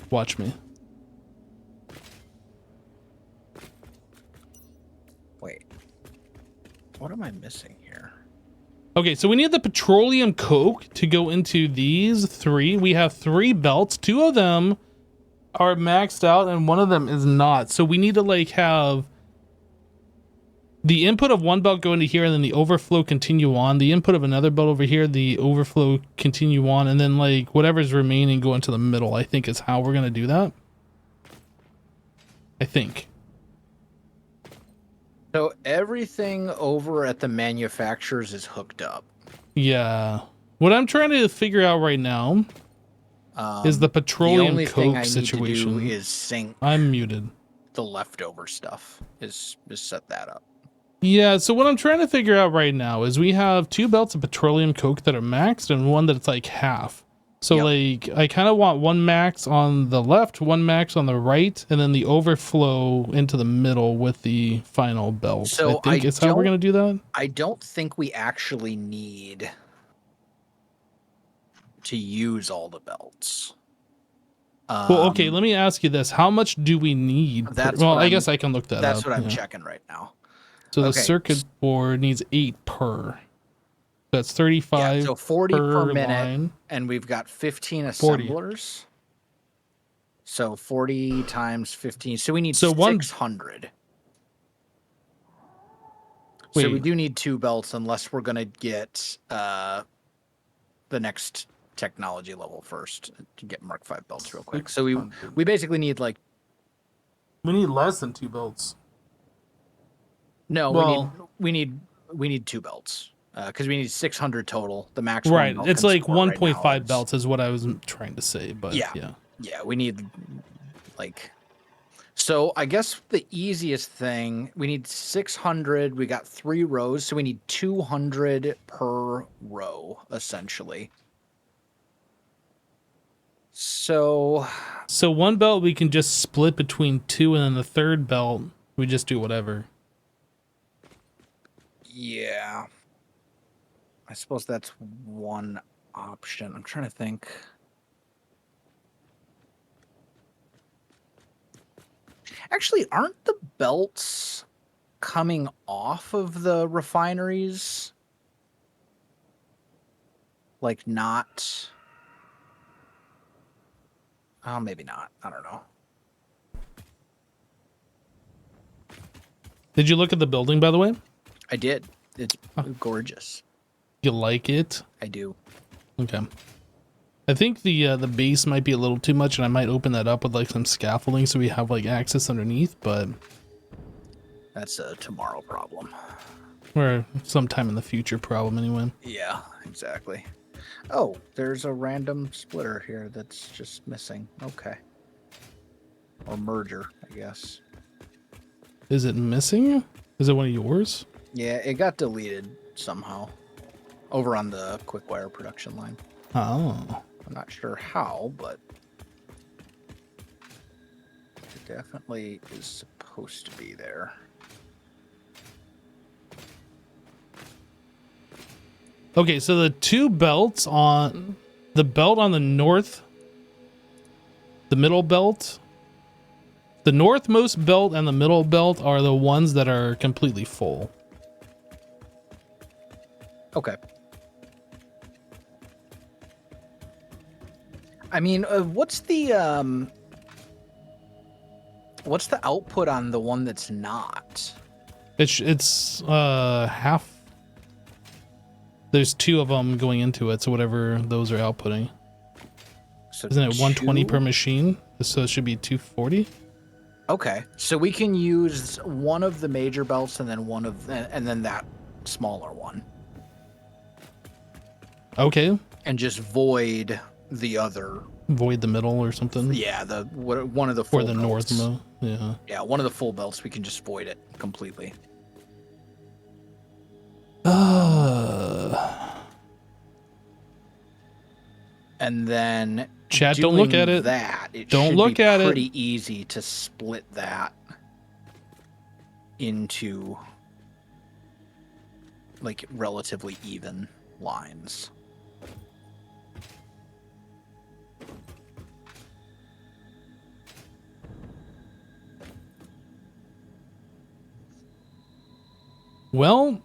Watch me. Wait. What am I missing here? Okay, so we need the petroleum coke to go into these three. We have 3 belts. 2 of them are maxed out and one of them is not. So we need to like have the input of one belt go into here and then the overflow continue on. The input of another belt over here, the overflow continue on, and then like whatever's remaining go into the middle, I think is how we're going to do that. I think. So everything over at the manufacturers is hooked up. Yeah. What I'm trying to figure out right now is the petroleum only thing coke I situation. need to do is sync I'm muted. the leftover stuff. Is set that up. Yeah, so what I'm trying to figure out right now is we have 2 belts of petroleum coke that are maxed and one that's like half. So like I kind of want one max on the left, one max on the right, and then the overflow into the middle with the final belt. So I think is how we're going to do that. I don't think we actually need to use all the belts. Well, okay, let me ask you this. How much do we need? Well, I guess I can look that up. That's what I'm checking right now. So the circuit board needs 8 per. That's 35 so 40 per minute, line. and we've got 15 assemblers. So 40 times 15. So we need 600. So we do need 2 belts unless we're going to get the next technology level first to get Mark 5 belts real quick. So we basically need like... We need less than 2 belts. No, well, we need 2 belts. Because we need 600 total. The max. Right. It's like 1.5 belts is what I was trying to say. But yeah, we need like. So I guess the easiest thing, we need 600. We got 3 rows, so we need 200 per row, essentially. So one belt we can just split between 2, and then the third belt we just do whatever. Yeah. I suppose that's one option. I'm trying to think. Actually, aren't the belts coming off of the refineries? Like not... Oh, maybe not. I don't know. Did you look at the building, by the way? I did. It's gorgeous. You like it? I do. Okay. I think the base might be a little too much, and I might open that up with like some scaffolding so we have like access underneath, but that's a tomorrow problem. Or sometime in the future problem anyway. Yeah, exactly. Oh, there's a random splitter here that's just missing. Okay. or merger, I guess. Is it missing? Is it one of yours? Yeah, it got deleted somehow over on the quick wire production line. Oh. I'm not sure how, but it definitely is supposed to be there. Okay, so the two belts on the belt on the north, the middle belt, the northmost belt and the middle belt are the ones that are completely full. Okay. I mean, what's the output on the one that's not? It's half. There's two of them going into it, so whatever those are outputting. So Isn't it 120 per two? machine? So it should be 240. Okay, so we can use one of the major belts and then and then that smaller one, Okay. and just void the other. Void the middle or something. Yeah, one of the full Or the belts. north. Yeah. Yeah, one of the full belts. We can just void it completely. And then Chat, don't look doing at it. That it Don't should look be at it. pretty easy to split that into like relatively even lines. Well,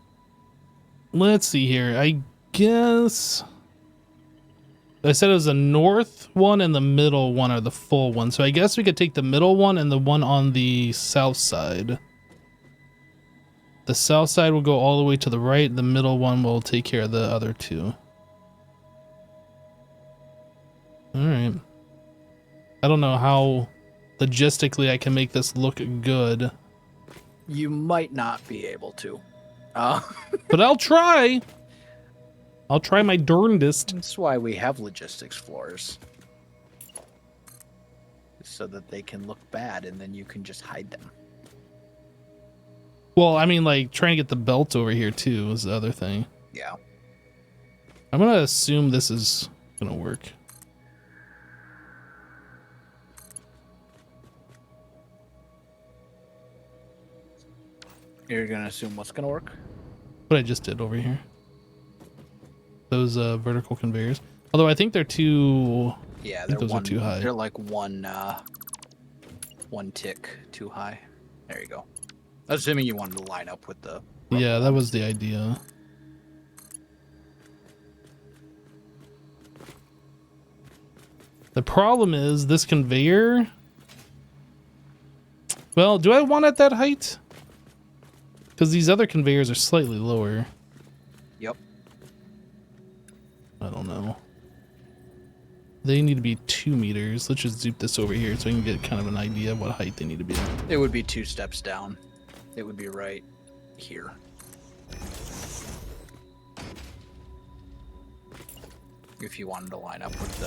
let's see here. I guess I said it was the north one and the middle one are the full one. So I guess we could take the middle one and the one on the south side. The south side will go all the way to the right. The middle one will take care of the other two. All right. I don't know how logistically I can make this look good, You might not be able to. but I'll try. I'll try my darndest. That's why we have logistics floors. So that they can look bad and then you can just hide them. Well, I mean, like, trying to get the belt over here, too, is the other thing. Yeah. I'm going to assume this is going to work. You're going to assume what's going to work? What I just did over here. Those vertical conveyors. Although I think they're too... Yeah, those are too high. They're like one tick too high. There you go. Assuming you wanted to line up with the... Yeah, that was the idea. The problem is this conveyor... Well, do I want it that height? Because these other conveyors are slightly lower. Yep. I don't know. They need to be 2 meters. Let's just zoop this over here so we can get kind of an idea of what height they need to be. It would be 2 steps down. It would be right here. If you wanted to line up with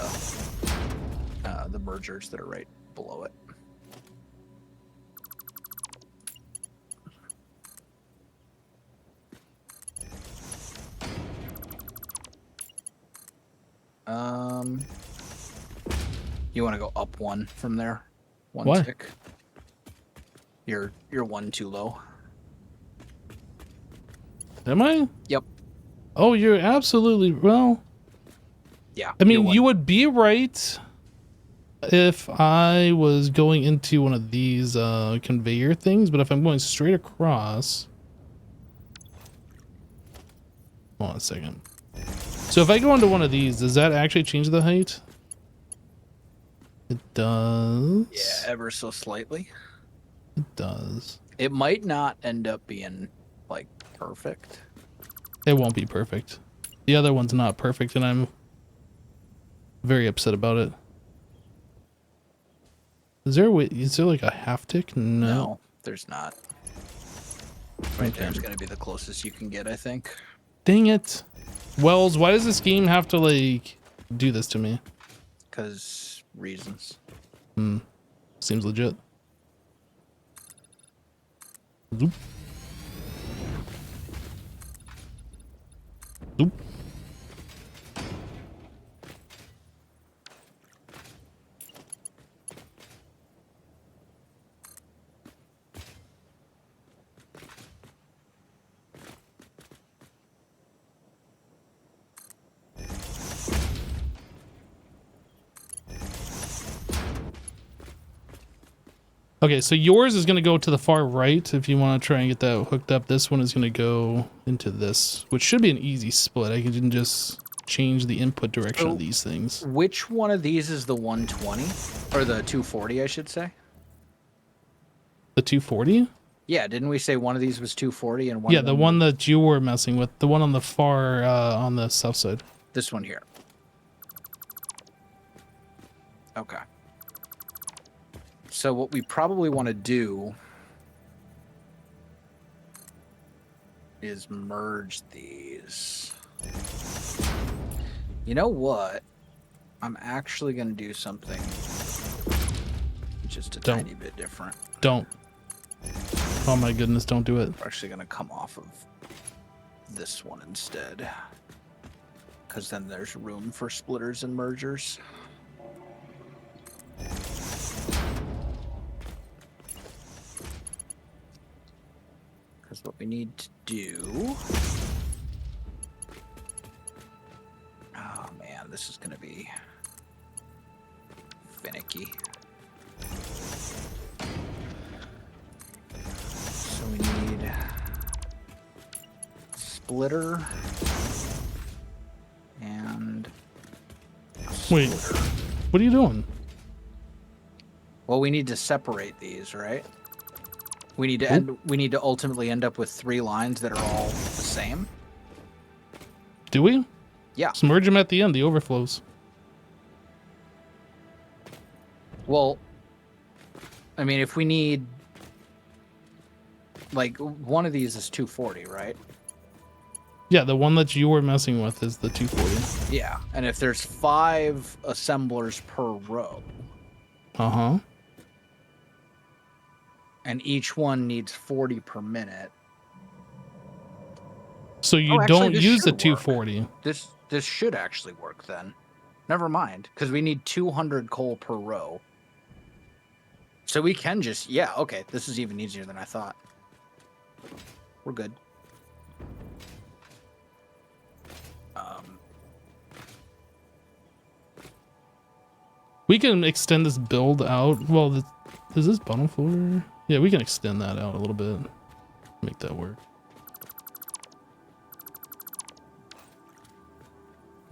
the mergers that are right below it. You want to go up one from there? One Why? tick. You're 1 too low. Am I? Yep. Oh, you're absolutely... Well, Yeah. I mean, you're you one. would be right if I was going into one of these conveyor things, but if I'm going straight across... Hold on a second. So if I go into one of these, does that actually change the height? It does. Yeah, ever so slightly. It does. It might not end up being like perfect. It won't be perfect. The other one's not perfect, and I'm very upset about it. Is there a way, is there like a half tick? No. There's not. Right Okay. there's gonna be the closest you can get, I think. Dang it. Wells, why does this game have to like do this to me? Because reasons. Seems legit. Zoop. Zoop. Okay, so yours is going to go to the far right if you want to try and get that hooked up. This one is going to go into this, which should be an easy split. I can just change the input direction of these things. Which one of these is the 120? Or the 240, I should say? The 240? Yeah, didn't we say one of these was 240 and one Yeah, of the them one that you were messing with. The one on the far, on the south side. This one here. Okay. So what we probably want to do is merge these. You know what? I'm actually going to do something just a tiny bit different. Don't. Oh my goodness, don't do it. We're actually going to come off of this one instead. Because then there's room for splitters and mergers. Because what we need to do... Oh man, this is going to be finicky. So we need splitter and a Wait, splitter. what are you doing? Well, we need to separate these, right? We need to we need to ultimately end up with 3 lines that are all the same. Do we? Yeah. Just merge them at the end, the overflows. Well, I mean, if we need, like, one of these is 240, right? Yeah, the one that you were messing with is the 240. Yeah. And if there's 5 assemblers per row, Uh-huh. and each one needs 40 per minute. So you actually, don't this use the should work. 240. This should actually work then. Never mind, because we need 200 coal per row. So we can just, yeah, okay, this is even easier than I thought. We're good. We can extend this build out. Well, is this bottom floor? Yeah, we can extend that out a little bit. Make that work.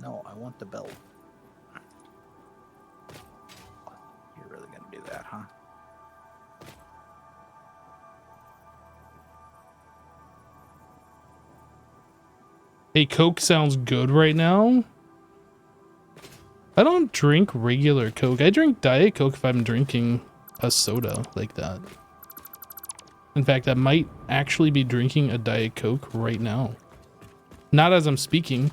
No, I want the belt. You're really gonna do that, huh? Hey, Coke sounds good right now. I don't drink regular Coke. I drink Diet Coke if I'm drinking a soda like that. In fact, I might actually be drinking a Diet Coke right now. Not as I'm speaking.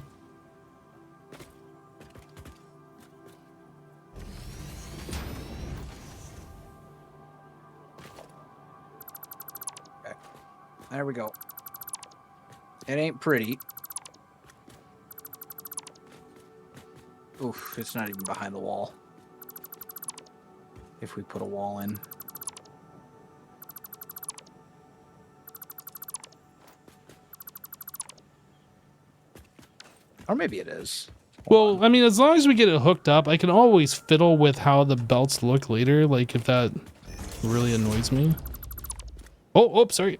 Okay. There we go. It ain't pretty. Oof, it's not even behind the wall. If we put a wall in. Or maybe it is. Well, I mean, as long as we get it hooked up, I can always fiddle with how the belts look later, like if that really annoys me. Oh, sorry.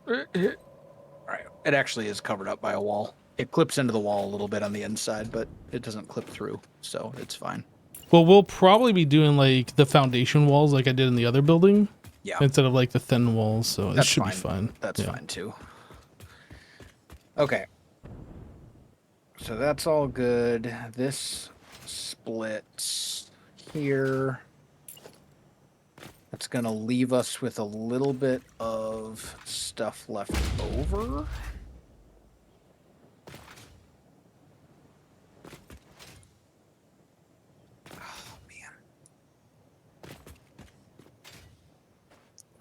Alright, it actually is covered up by a wall. It clips into the wall a little bit on the inside, but it doesn't clip through, so it's fine. Well, we'll probably be doing like the foundation walls like I did in the other building. Yeah. Instead of like the thin walls, so it should fine. be fine. That's fine too. Okay. So that's all good. This splits here. That's gonna leave us with a little bit of stuff left over.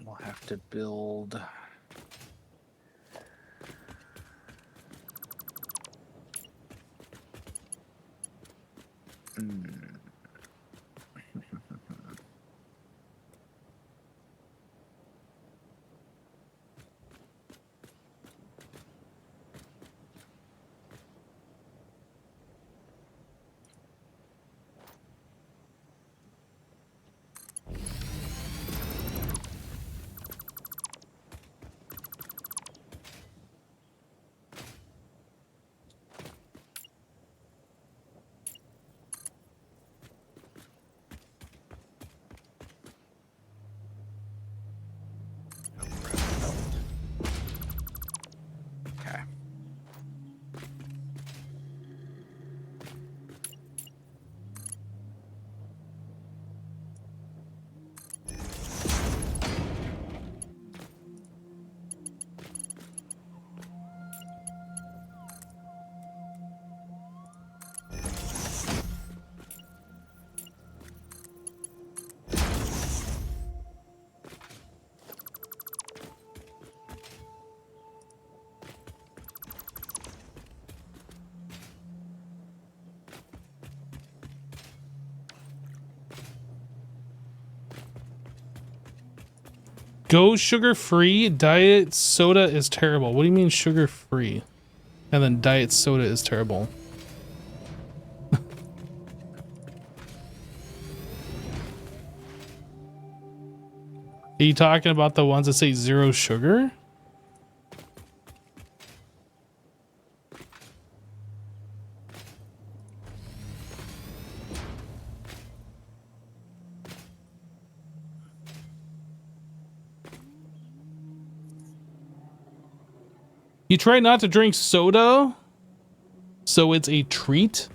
We'll have to build Okay. Go sugar-free. Diet soda is terrible. What do you mean sugar-free? And then diet soda is terrible. Are you talking about the ones that say 0 sugar? You try not to drink soda, so it's a treat.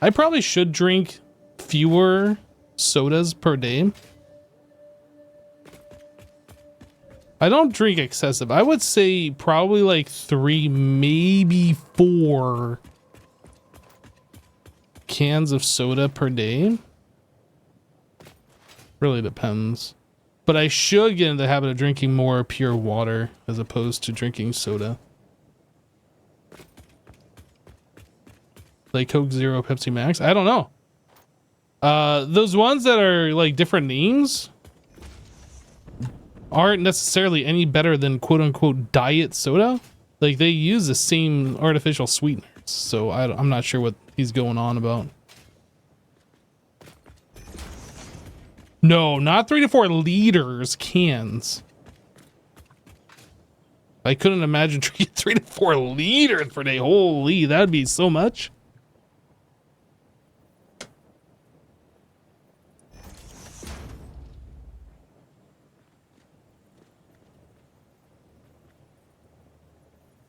I probably should drink fewer sodas per day. I don't drink excessive. I would say probably like 3, maybe 4 cans of soda per day. Really depends. But I should get into the habit of drinking more pure water as opposed to drinking soda. Like Coke Zero, Pepsi Max. I don't know. Those ones that are like different names aren't necessarily any better than quote unquote diet soda. Like they use the same artificial sweeteners. So I'm not sure what he's going on about. No, not 3 to 4 liters cans. I couldn't imagine drinking 3 to 4 liters per day. Holy, that'd be so much.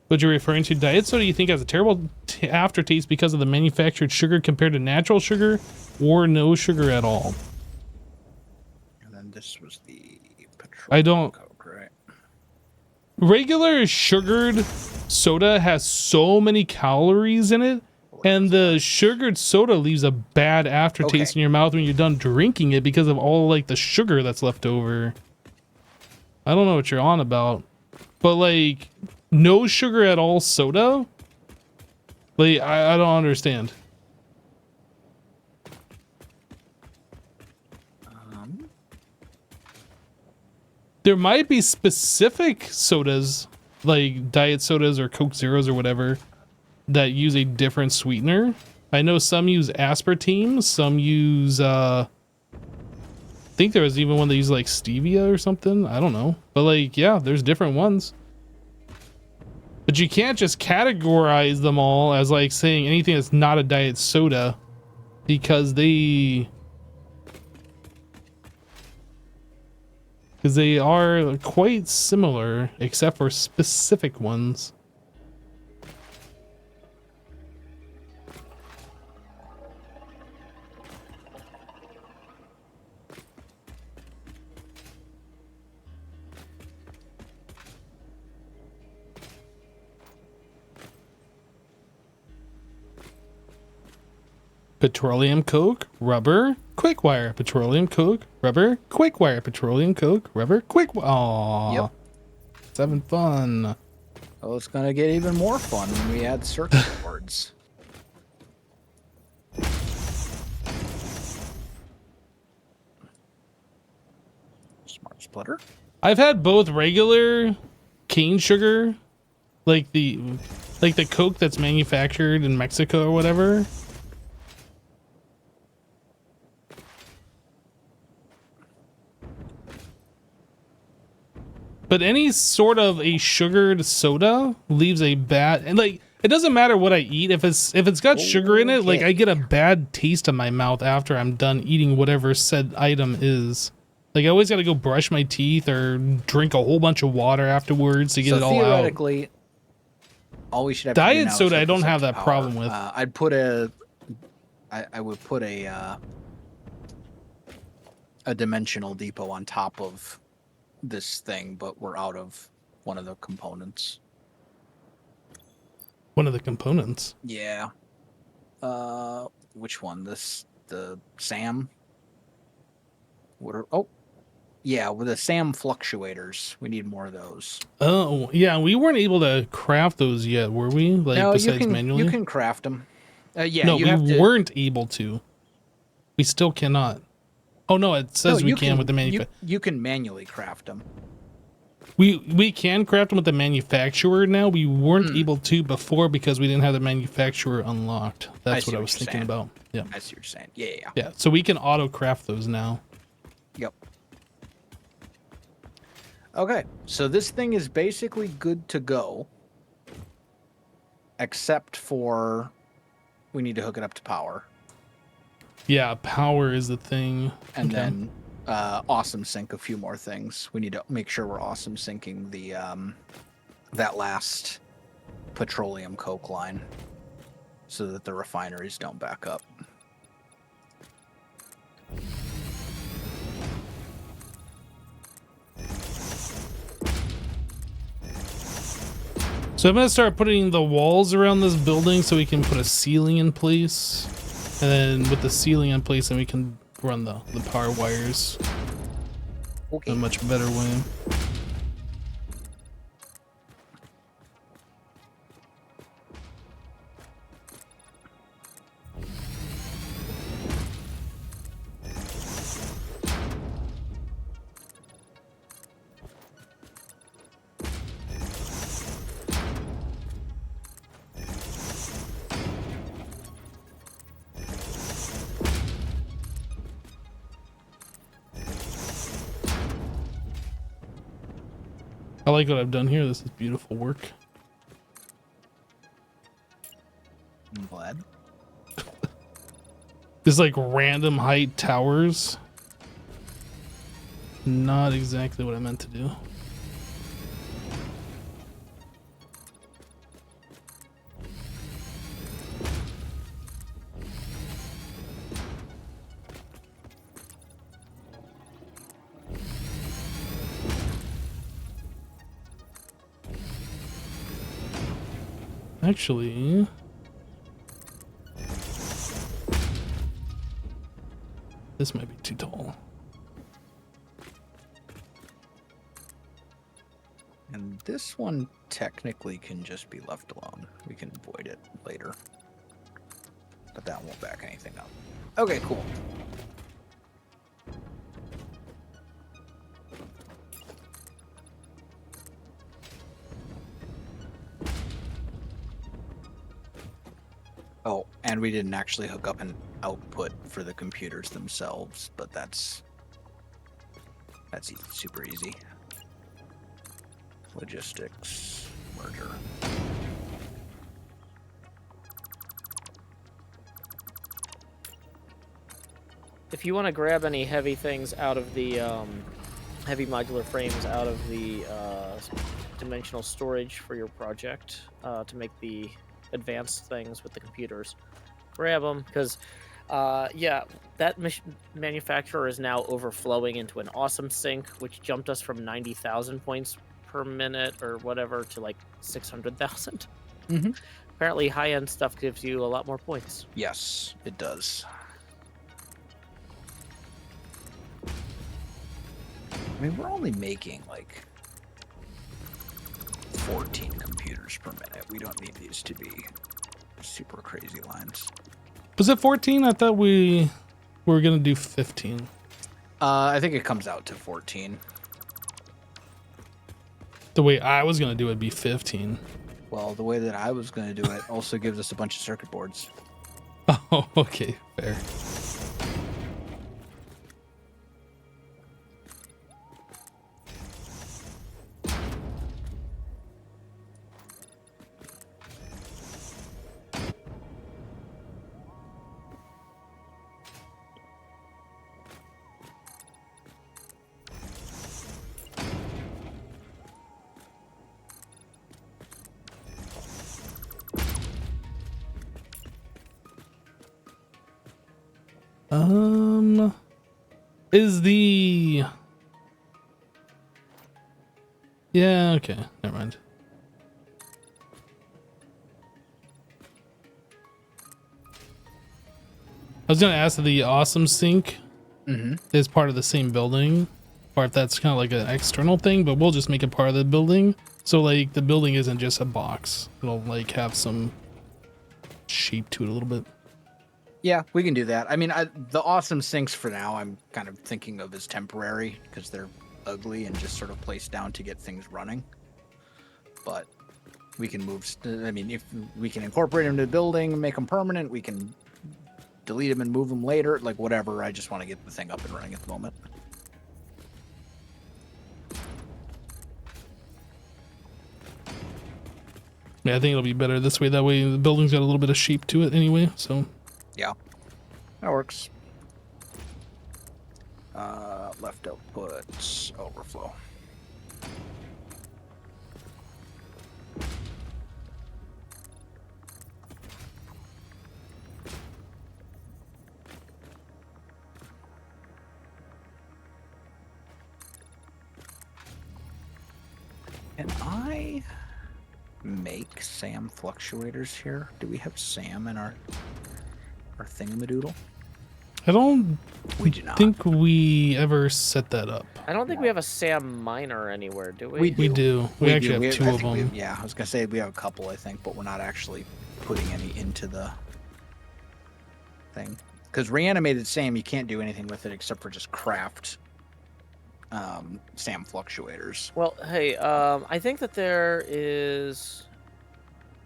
What you're referring to, diet soda, you think has a terrible aftertaste because of the manufactured sugar compared to natural sugar or no sugar at all? And then this was the petroleum I don't. Coke, right? Regular sugared soda has so many calories in it, and the sugared soda leaves a bad aftertaste in your mouth when you're done drinking it because of all like the sugar that's left over. I don't know what you're on about, but like no sugar at all soda, like I don't understand. There might be specific sodas like diet sodas or Coke Zeros or whatever that use a different sweetener. I know some use aspartame, some use I think there was even one that used like stevia or something. I don't know, but like yeah, there's different ones. But you can't just categorize them all as like saying anything that's not a diet soda because they are quite similar except for specific ones. Petroleum Coke, rubber, quick wire. Petroleum Coke, rubber, quick wire. Petroleum Coke, rubber, quick. Aww. Yep. It's having fun. Oh, it's gonna get even more fun when we add circuit boards. splitter? I've had both regular cane sugar, like the Coke that's manufactured in Mexico or whatever. But any sort of a sugared soda leaves a bad, and like it doesn't matter what I eat, if it's got sugar in it, like I get a bad taste in my mouth after I'm done eating whatever said item is. Like I always got to go brush my teeth or drink a whole bunch of water afterwards to get it all out. Theoretically, all we should have to do Diet now is soda, I hook don't this up have to that power. problem with. I'd put I would put a dimensional depot on top of this thing, but we're out of one of the components. One of the components. Yeah. Which one? The SAM? Yeah, with the SAM fluctuators. We need more of those. Oh, yeah, we weren't able to craft those yet, were we? Like No, besides manually? you can craft them. Yeah, no, you we have to, weren't able to. We still cannot. Oh no, it says no, we you can with the manufacturer. You can manually craft them. We can craft them with the manufacturer now. We weren't able to before because we didn't have the manufacturer unlocked. That's what I was thinking about. Yeah. I see what you're saying. Yeah. Yeah, so we can auto craft those now. Yep. Okay, so this thing is basically good to go, except for we need to hook it up to power. Yeah, power is the thing. And then awesome sync a few more things. We need to make sure we're awesome syncing the that last petroleum coke line so that the refineries don't back up. So I'm gonna start putting the walls around this building so we can put a ceiling in place. And then with the ceiling in place, then we can run the power wires in a much better way. I like what I've done here. This is beautiful work. I'm glad. Just like random height towers. Not exactly what I meant to do. Actually, this might be too tall. And this one technically can just be left alone. We can void it later. But that won't back anything up. Okay, cool. Oh, and we didn't actually hook up an output for the computers themselves, but that's super easy. Logistics, merger. If you want to grab any heavy things out of the heavy modular frames out of the dimensional storage for your project to make the advanced things with the computers, grab them, because yeah, that manufacturer is now overflowing into an awesome sync, which jumped us from 90,000 points per minute or whatever to like 600,000. Apparently high-end stuff gives you a lot more points. Yes, it does. I mean, we're only making like 14 computers per minute. We don't need these to be super crazy lines. Was it 14? I thought we were gonna do 15. I think it comes out to 14. The way I was gonna do it'd be 15. Well, the way that I was going to do it also gives us a bunch of circuit boards. Oh, okay, fair. Is the... Yeah, okay, never mind. I was gonna ask if the awesome sink is part of the same building, or if that's kind of like an external thing, but we'll just make it part of the building. So like the building isn't just a box. It'll like have some shape to it a little bit. Yeah, we can do that. I mean, the awesome sinks for now, I'm kind of thinking of as temporary because they're ugly and just sort of placed down to get things running. But we can move. I mean, if we can incorporate them into the building and make them permanent, we can delete them and move them later. Like whatever. I just want to get the thing up and running at the moment. Yeah, I think it'll be better this way. That way the building's got a little bit of shape to it anyway, so. Yeah, that works. Left output, overflow. Can I make SAM fluctuators here? Do we have SAM in our thingamadoodle? I don't We do not. think we ever set that up. I don't think we have a SAM miner anywhere, do we? We do. We actually have two I of think them. yeah, I was gonna say we have a couple, I think, but we're not actually putting any into the thing. Because reanimated SAM, you can't do anything with it except for just craft SAM fluctuators. Well, hey, I think that there is...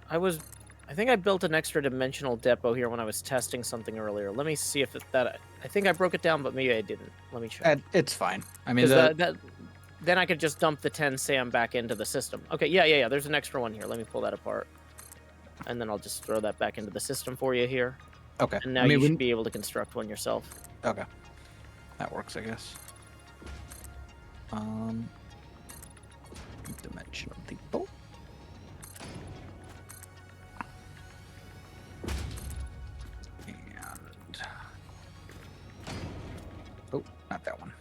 I think I built an extra dimensional depot here when I was testing something earlier. Let me see if that... I think I broke it down, but maybe I didn't. Let me check. It's fine. I mean, 'Cause then I could just dump the 10 SAM back into the system. Okay, yeah. There's an extra one here. Let me pull that apart. And then I'll just throw that back into the system for you here. okay. And now I mean, you should be able to construct one yourself. Okay. That works, I guess. Dimensional depot. And oh, not that one.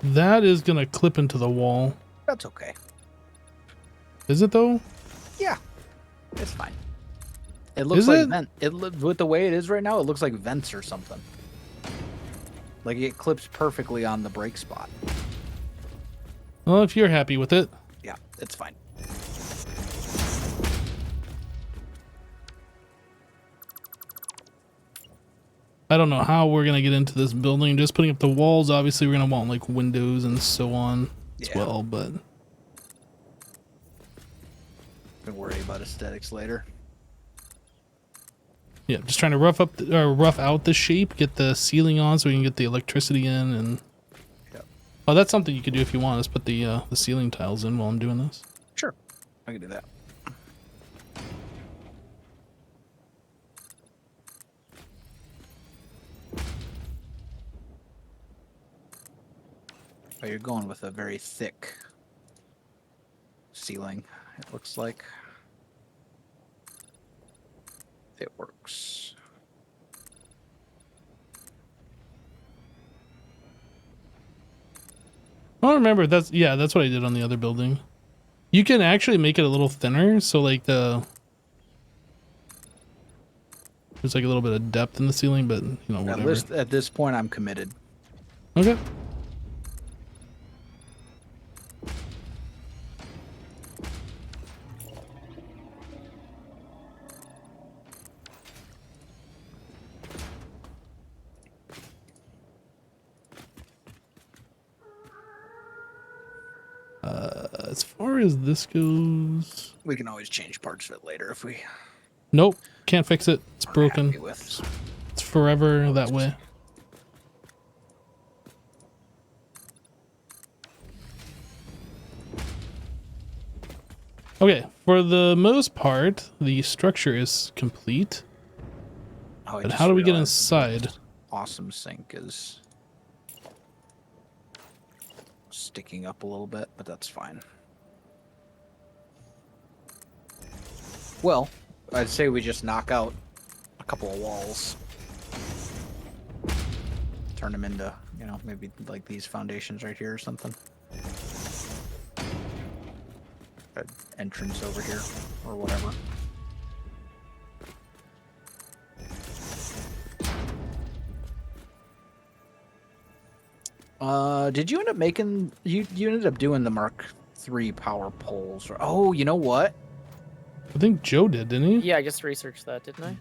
That is gonna clip into the wall. That's okay. Is it though? Yeah, it's fine. It looks Is like it? with the way it is right now, it looks like vents or something. Like it clips perfectly on the break spot. Well, if you're happy with it. Yeah, it's fine. I don't know how we're gonna get into this building. Just putting up the walls, obviously we're gonna want like windows and so on as Yeah. well, but Don't worry about aesthetics later. yeah, just trying to rough out the shape, get the ceiling on so we can get the electricity in, and Yep. oh, that's something you could do if you want. Let's put the ceiling tiles in while I'm doing this. Sure, I can do that. Oh, you're going with a very thick ceiling, it looks like. It works. I don't remember. That's what I did on the other building. You can actually make it a little thinner, so like the There's like a little bit of depth in the ceiling, but you know, whatever. At this point, I'm committed. Okay. As far as this goes, We can always change parts of it later if we nope, can't fix it. It's aren't broken. happy with. It's forever that way. Okay, for the most part, the structure is complete. Oh, I But just how do we get realized inside? Awesome sink is sticking up a little bit, but that's fine. Well, I'd say we just knock out a couple of walls. Turn them into, you know, maybe like these foundations right here or something. An entrance over here or whatever. Did you end up making you ended up doing the Mark III power poles? Or, oh, you know what? I think Joe did, didn't he? Yeah, I just researched that, didn't I?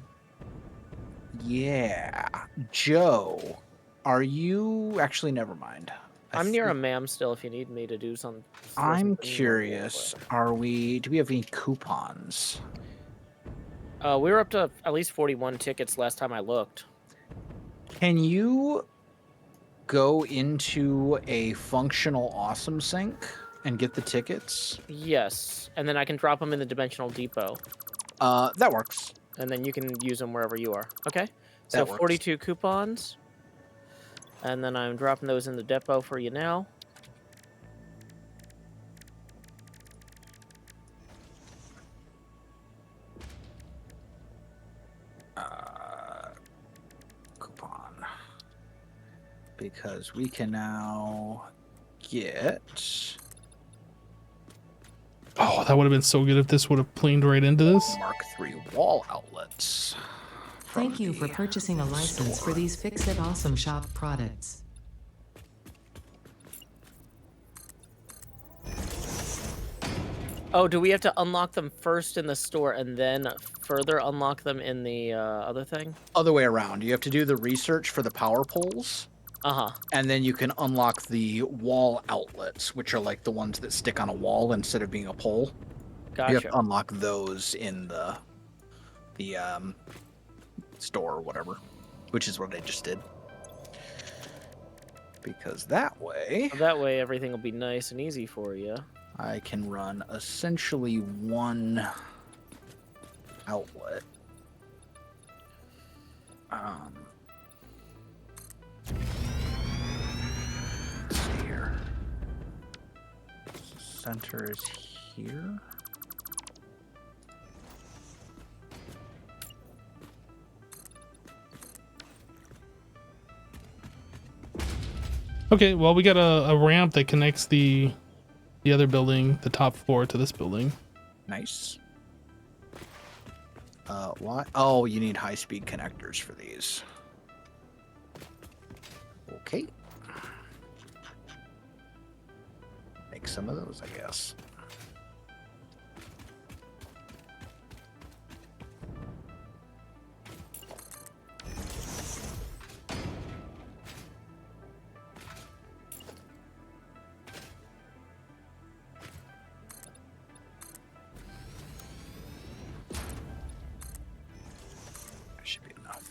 Yeah, Joe, are you actually? Never mind. I'm near a MAM still if you need me to do some. throw I'm some things on the curious. wall, Do we have any coupons? but- we were up to at least 41 tickets last time I looked. Can you go into a functional awesome sink and get the tickets? Yes, and then I can drop them in the dimensional depot, That works. and then you can use them wherever you are. Okay, so That works. 42 coupons, and then I'm dropping those in the depot for you now. Coupon. Because we can now get. Oh, that would have been so good if this would have planed right into this. Mark III wall outlets. from Thank you for the purchasing a license store. for these Fix It Awesome Shop products. Oh, do we have to unlock them first in the store and then further unlock them in the other thing? Other way around. You have to do the research for the power poles, Uh-huh. and then you can unlock the wall outlets, which are like the ones that stick on a wall instead of being a pole. You have Gotcha. to unlock those in the store or whatever, which is what I just did. Because that way, That way everything will be nice and easy for you. I can run essentially one outlet. Let's see here. Center is here. Okay, well, we got a ramp that connects the other building, the top floor, to this building. Nice. Why? Oh, you need high-speed connectors for these. Okay. Make some of those, I guess. That should be enough.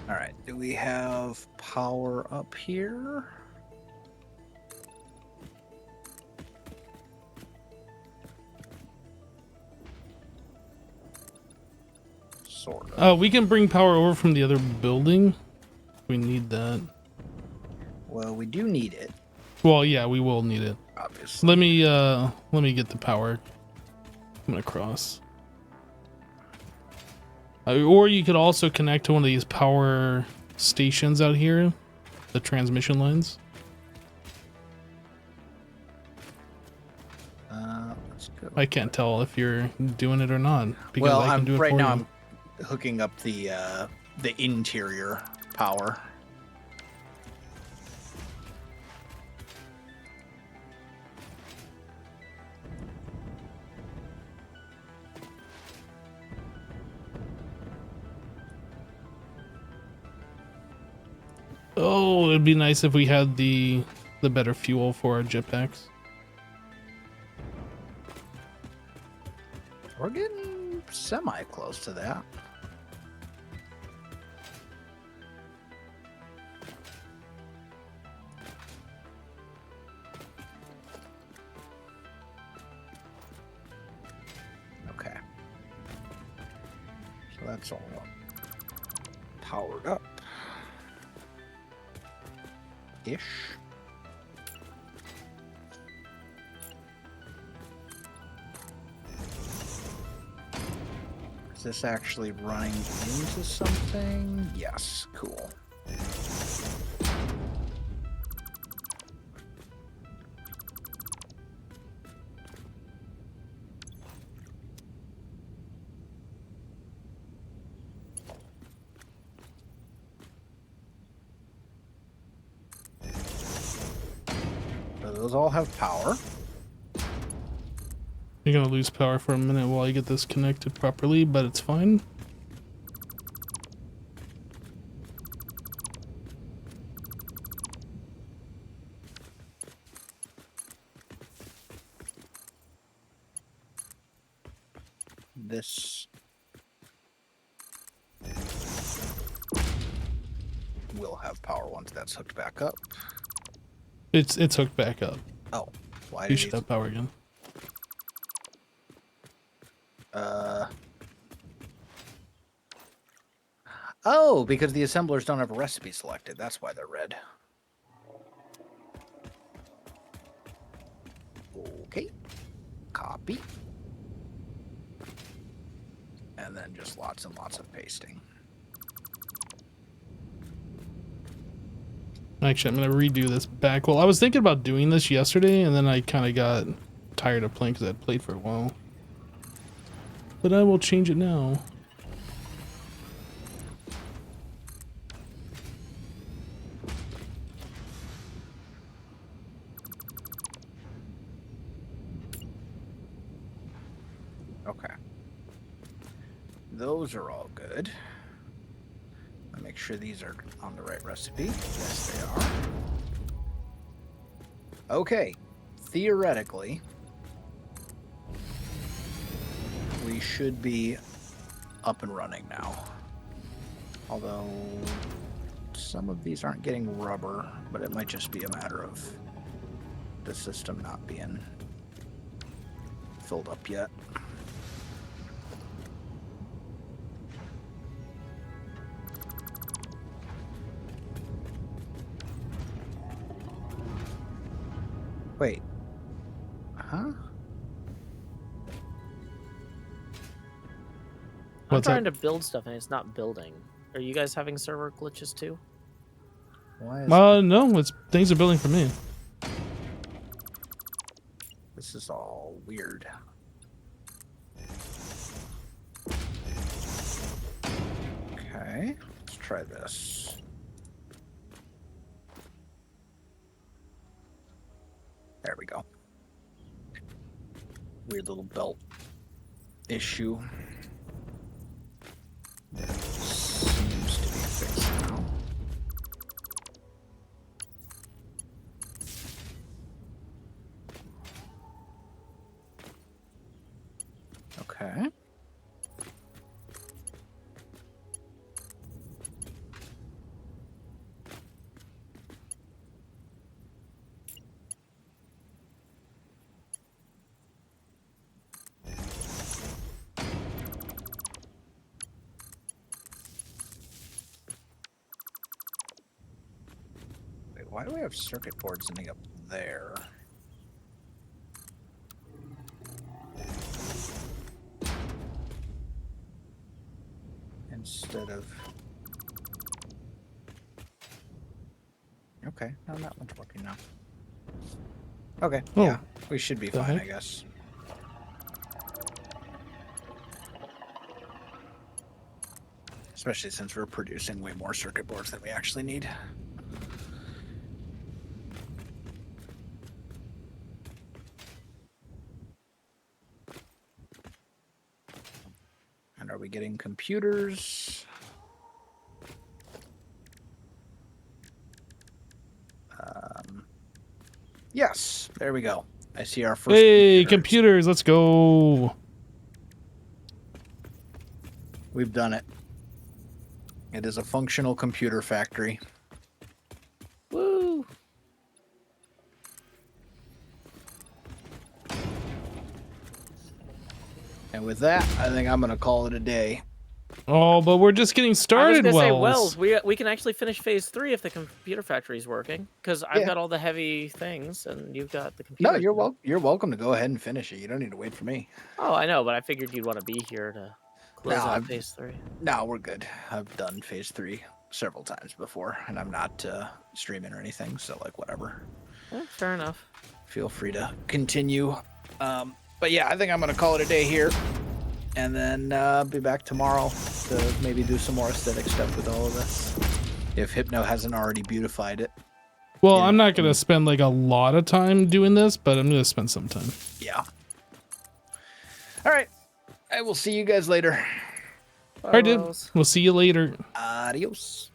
All right. Do we have power up here? Sort of. We can bring power over from the other building. We need that. Well, we do need it, Well, yeah, we will need it. obviously. Let me get the power coming across. Or you could also connect to one of these power stations out here, the transmission lines. Let's go. I can't tell if you're doing it or not because Well, I can do it right for now. you. I'm hooking up the interior power. Oh, it'd be nice if we had the better fuel for our jetpacks. We're getting semi close to that. Okay. So that's all powered up. Ish. Is this actually running into something? Yes, cool. So those all have power. You're gonna lose power for a minute while I get this connected properly, but it's fine. This will have power once that's hooked back up. It's hooked back up. Oh, why You did should have power again. Oh, because the assemblers don't have a recipe selected. That's why they're red. Okay. Copy. And then just lots and lots of pasting. Actually, I'm gonna redo this back. Well, I was thinking about doing this yesterday, and then I kind of got tired of playing because I'd played for a while. But I will change it now. Okay. Those are all good. I'll make sure these are on the right recipe. Yes, they are. Okay. Theoretically, we should be up and running now. Although some of these aren't getting rubber, but it might just be a matter of the system not being filled up yet. Wait. Huh? I'm What's trying that? to build stuff and it's not building. Are you guys having server glitches too? Why is No, it's things are building for me. this is all weird? Okay, let's try this. There we go. Weird little belt issue. That seems to be fixed now. Okay. why do we have circuit boards ending up there? Instead of... Okay, no, that one's working now. Okay, Oh, yeah, we should be the fine, heck? I guess. Especially since we're producing way more circuit boards than we actually need. And are we getting computers? Yes, there we go. I see our first. Hey, computers, let's go. We've done it. It is a functional computer factory. Woo! And with that, I think I'm going to call it a day. Oh, but we're just getting I was started, gonna say, Wells. we can actually finish phase 3 if the computer factory's working, because I've got all the heavy things and you've got the computer. No, you're welcome to go ahead and finish it. You don't need to wait for me. Oh, I know, but I figured you'd want to be here to close out phase 3. No, we're good. I've done phase 3 several times before, and I'm not streaming or anything, so like whatever. Fair enough. Feel free to continue. But yeah, I think I'm going to call it a day here. And then be back tomorrow to maybe do some more aesthetic stuff with all of this. If Hypno hasn't already beautified it. Well, I'm not going to spend like a lot of time doing this, but I'm going to spend some time. Yeah. All right. I will see you guys later. All right, dude. We'll see you later. Adios.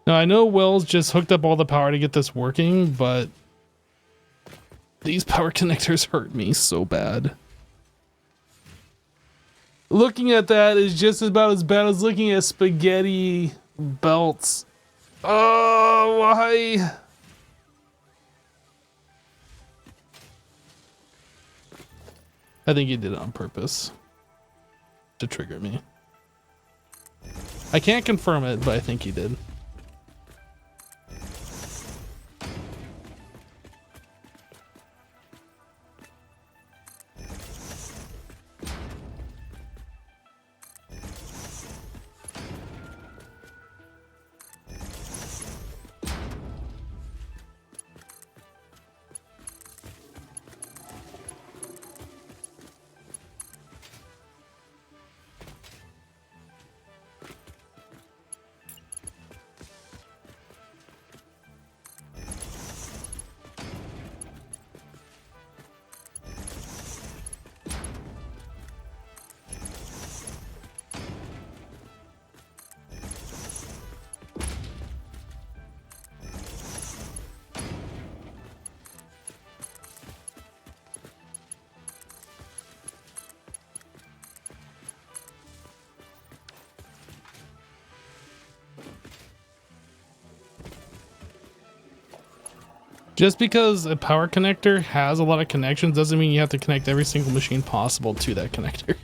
Now, I know Wells just hooked up all the power to get this working, but these power connectors hurt me so bad. Looking at that is just about as bad as looking at spaghetti belts. Oh, why? I think he did it on purpose to trigger me. I can't confirm it, but I think he did. Just because a power connector has a lot of connections doesn't mean you have to connect every single machine possible to that connector.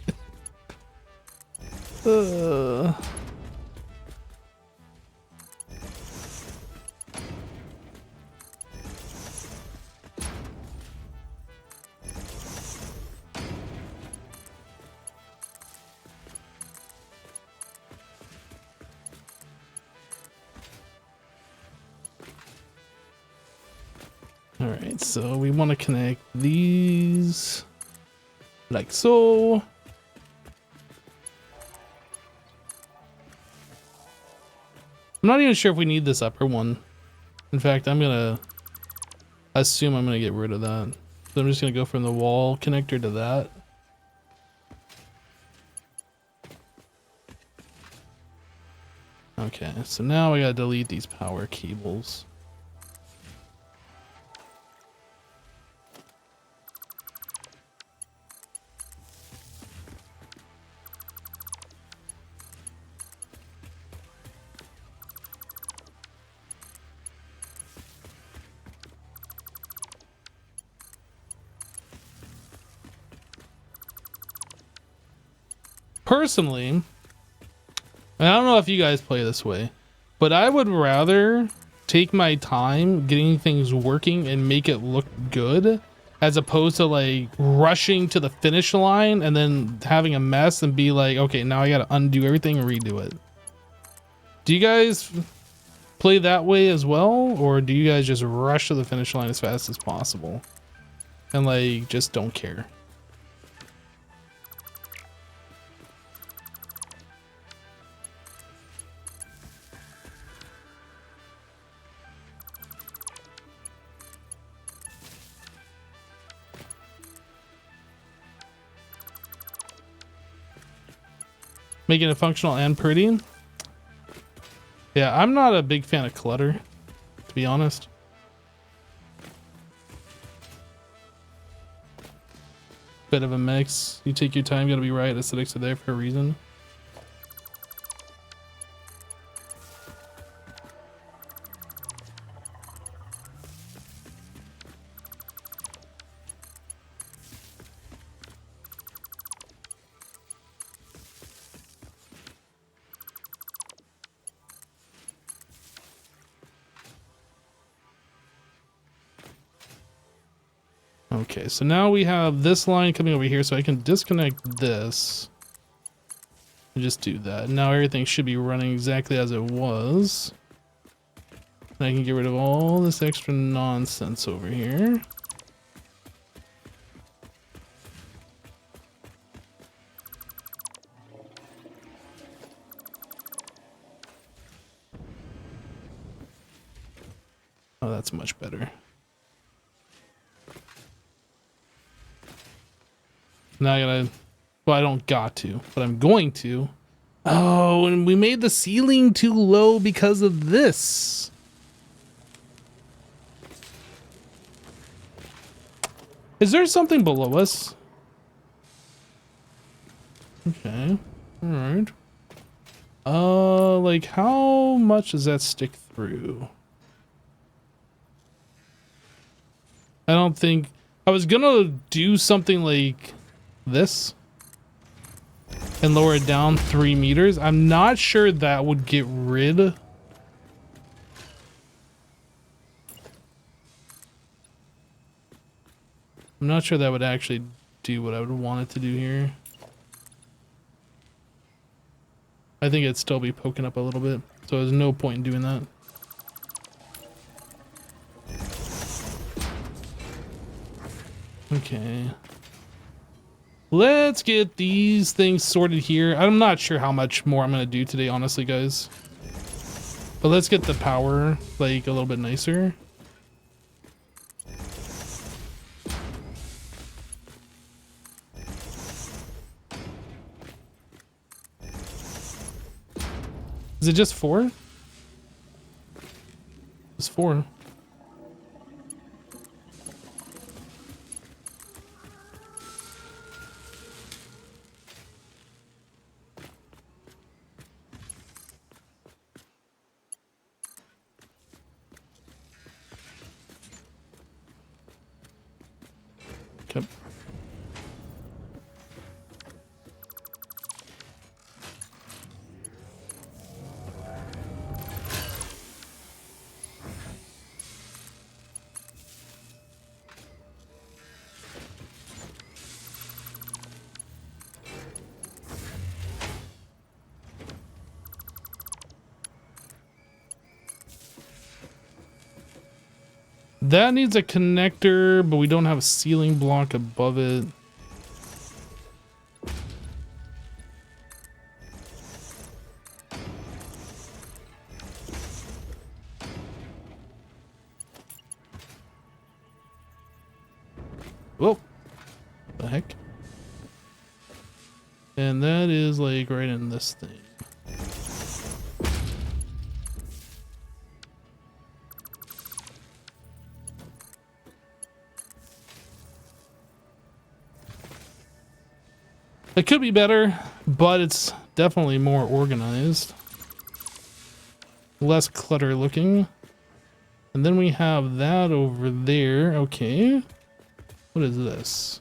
All right, so we want to connect these like so. I'm not even sure if we need this upper one. In fact, I'm gonna assume I'm gonna get rid of that. So I'm just gonna go from the wall connector to that. Okay, so now I gotta delete these power cables. Personally, and I don't know if you guys play this way, but I would rather take my time getting things working and make it look good as opposed to like rushing to the finish line and then having a mess and be like, okay, now I gotta undo everything and redo it. Do you guys play that way as well, or do you guys just rush to the finish line as fast as possible and like just don't care? Making it functional and pretty. Yeah, I'm not a big fan of clutter, to be honest. Bit of a mix. You take your time, gotta be right. Aesthetics are there for a reason. Okay, so now we have this line coming over here, so I can disconnect this and just do that. Now everything should be running exactly as it was. And I can get rid of all this extra nonsense over here. Oh, that's much better. Now I gotta, well, I don't got to, but I'm going to. Oh, and we made the ceiling too low because of this. Is there something below us? Okay, all right. Like how much does that stick through? I don't think, I was gonna do something like this and lower it down 3 meters. I'm not sure that would get rid. I'm not sure that would actually do what I would want it to do here. I think it'd still be poking up a little bit, so there's no point in doing that. Okay. Let's get these things sorted here. I'm not sure how much more I'm gonna do today, honestly, guys. But let's get the power like a little bit nicer. Is it just 4? It's 4. Okay. That needs a connector, but we don't have a ceiling block above it. Whoa, the heck? And that is like right in this thing. It could be better, but it's definitely more organized. Less clutter looking. And then we have that over there. Okay. What is this?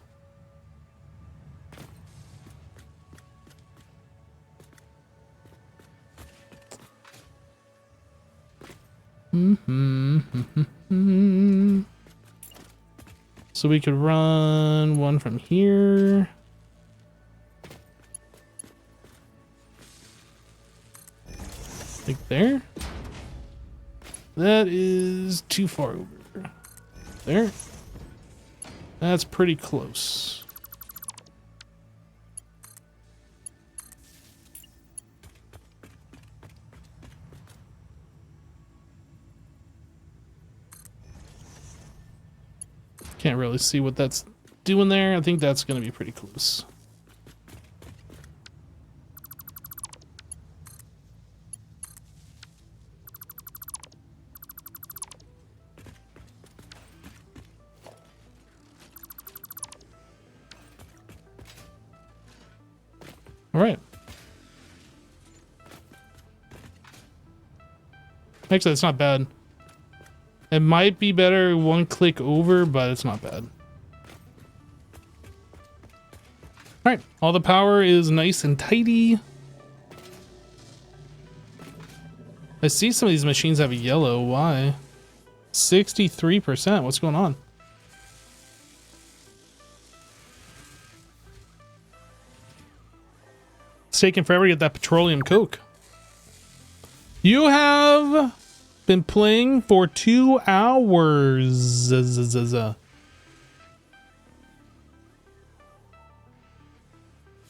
So we could run one from here. Like there. That is too far over. There. That's pretty close. Can't really see what that's doing there. I think that's going to be pretty close. All right. Actually, it's not bad. It might be better one click over, but it's not bad. All right, all the power is nice and tidy. I see some of these machines have yellow. Why? 63%. What's going on? It's taking forever to get that petroleum coke. You have been playing for 2 hours. So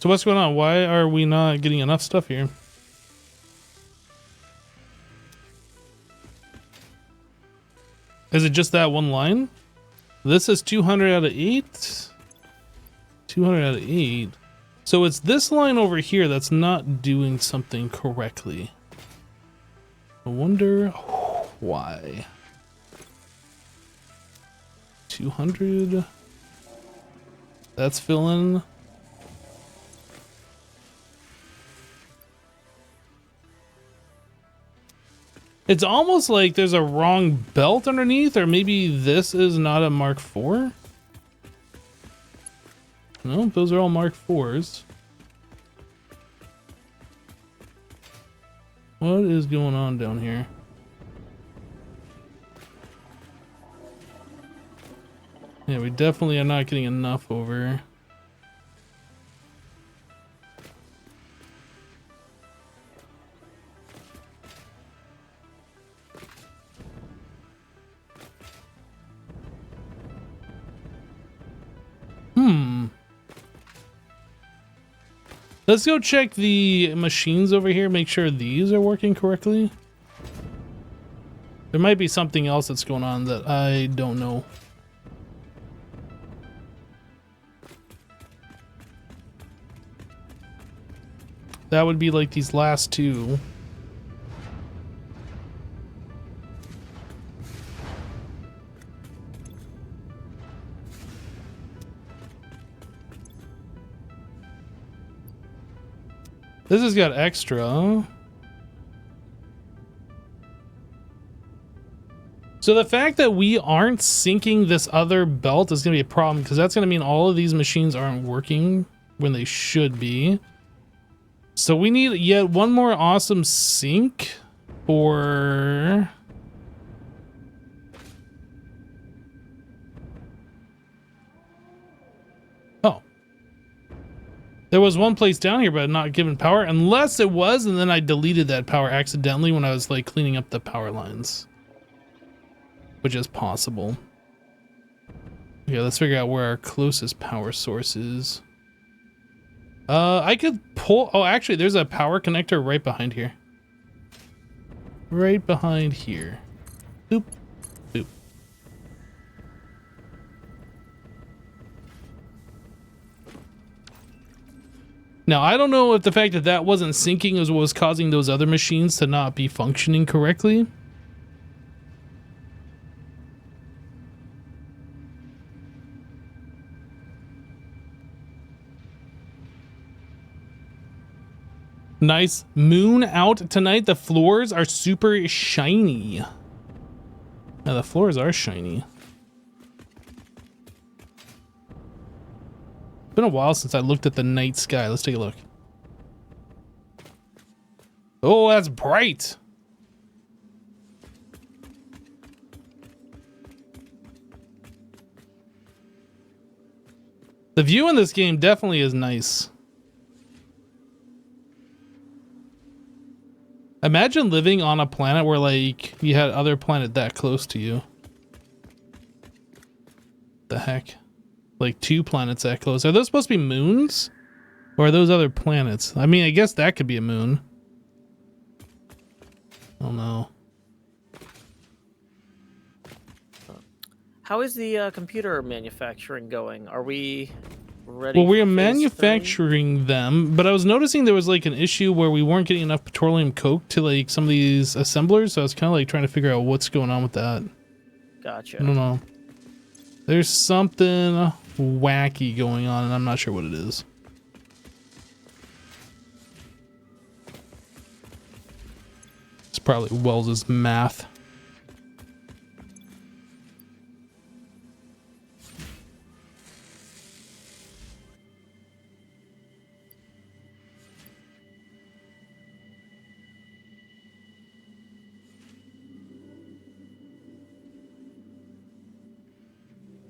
what's going on? Why are we not getting enough stuff here? Is it just that one line? This is 200 out of 8. 200 out of 8. So it's this line over here that's not doing something correctly. I wonder why. 200. That's filling. It's almost like there's a wrong belt underneath, or maybe this is not a Mark IV. No, those are all Mark IVs. What is going on down here? Yeah, we definitely are not getting enough over. Let's go check the machines over here, make sure these are working correctly. There might be something else that's going on that I don't know. That would be like these last two. This has got extra. So the fact that we aren't syncing this other belt is going to be a problem, because that's going to mean all of these machines aren't working when they should be. So we need yet one more awesome sync for... Oh. There was one place down here, but not given power, unless it was, and then I deleted that power accidentally when I was like cleaning up the power lines. Which is possible. Okay, let's figure out where our closest power source is. I could pull... Oh, actually, there's a power connector right behind here. Right behind here. Boop. Boop. Now, I don't know if the fact that that wasn't syncing is what was causing those other machines to not be functioning correctly. Nice moon out tonight. The floors are super shiny. Now the floors are shiny. It's been a while since I looked at the night sky. Let's take a look. Oh, that's bright. The view in this game definitely is nice. Imagine living on a planet where, like, you had other planet that close to you. The heck? Like 2 planets that close. Are those supposed to be moons? Or are those other planets? I mean, I guess that could be a moon. Oh no. How is the computer manufacturing going? Are we ready? Well, we are for phase manufacturing them, but I was noticing there was like an issue where we weren't getting enough petroleum coke to like some of these assemblers, so I was kind of like trying to figure out what's going on with that. 3? Gotcha. I don't know. There's something wacky going on, and I'm not sure what it is. It's probably Wells's math.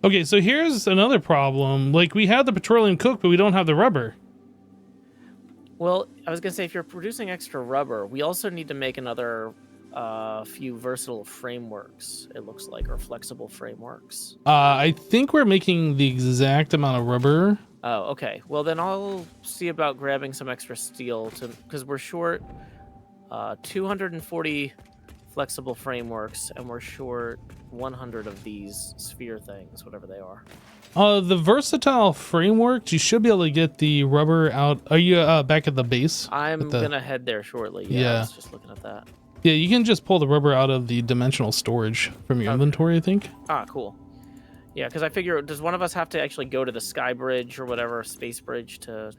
Okay, so here's another problem. Like, we have the petroleum coke, but we don't have the rubber. Well, I was gonna say, if you're producing extra rubber, we also need to make another few versatile frameworks, it looks like, or flexible frameworks. I think we're making the exact amount of rubber. Oh, okay. Well, then I'll see about grabbing some extra steel because we're short 240 flexible frameworks, and we're short 100 of these sphere things, whatever they are. The versatile frameworks, you should be able to get the rubber out. Are you back at the base? I'm gonna head there shortly. Yeah. I was just looking at that. Yeah, you can just pull the rubber out of the dimensional storage from your inventory, I think. Ah, cool. Yeah, because I figure, does one of us have to actually go to the sky bridge or whatever, space bridge to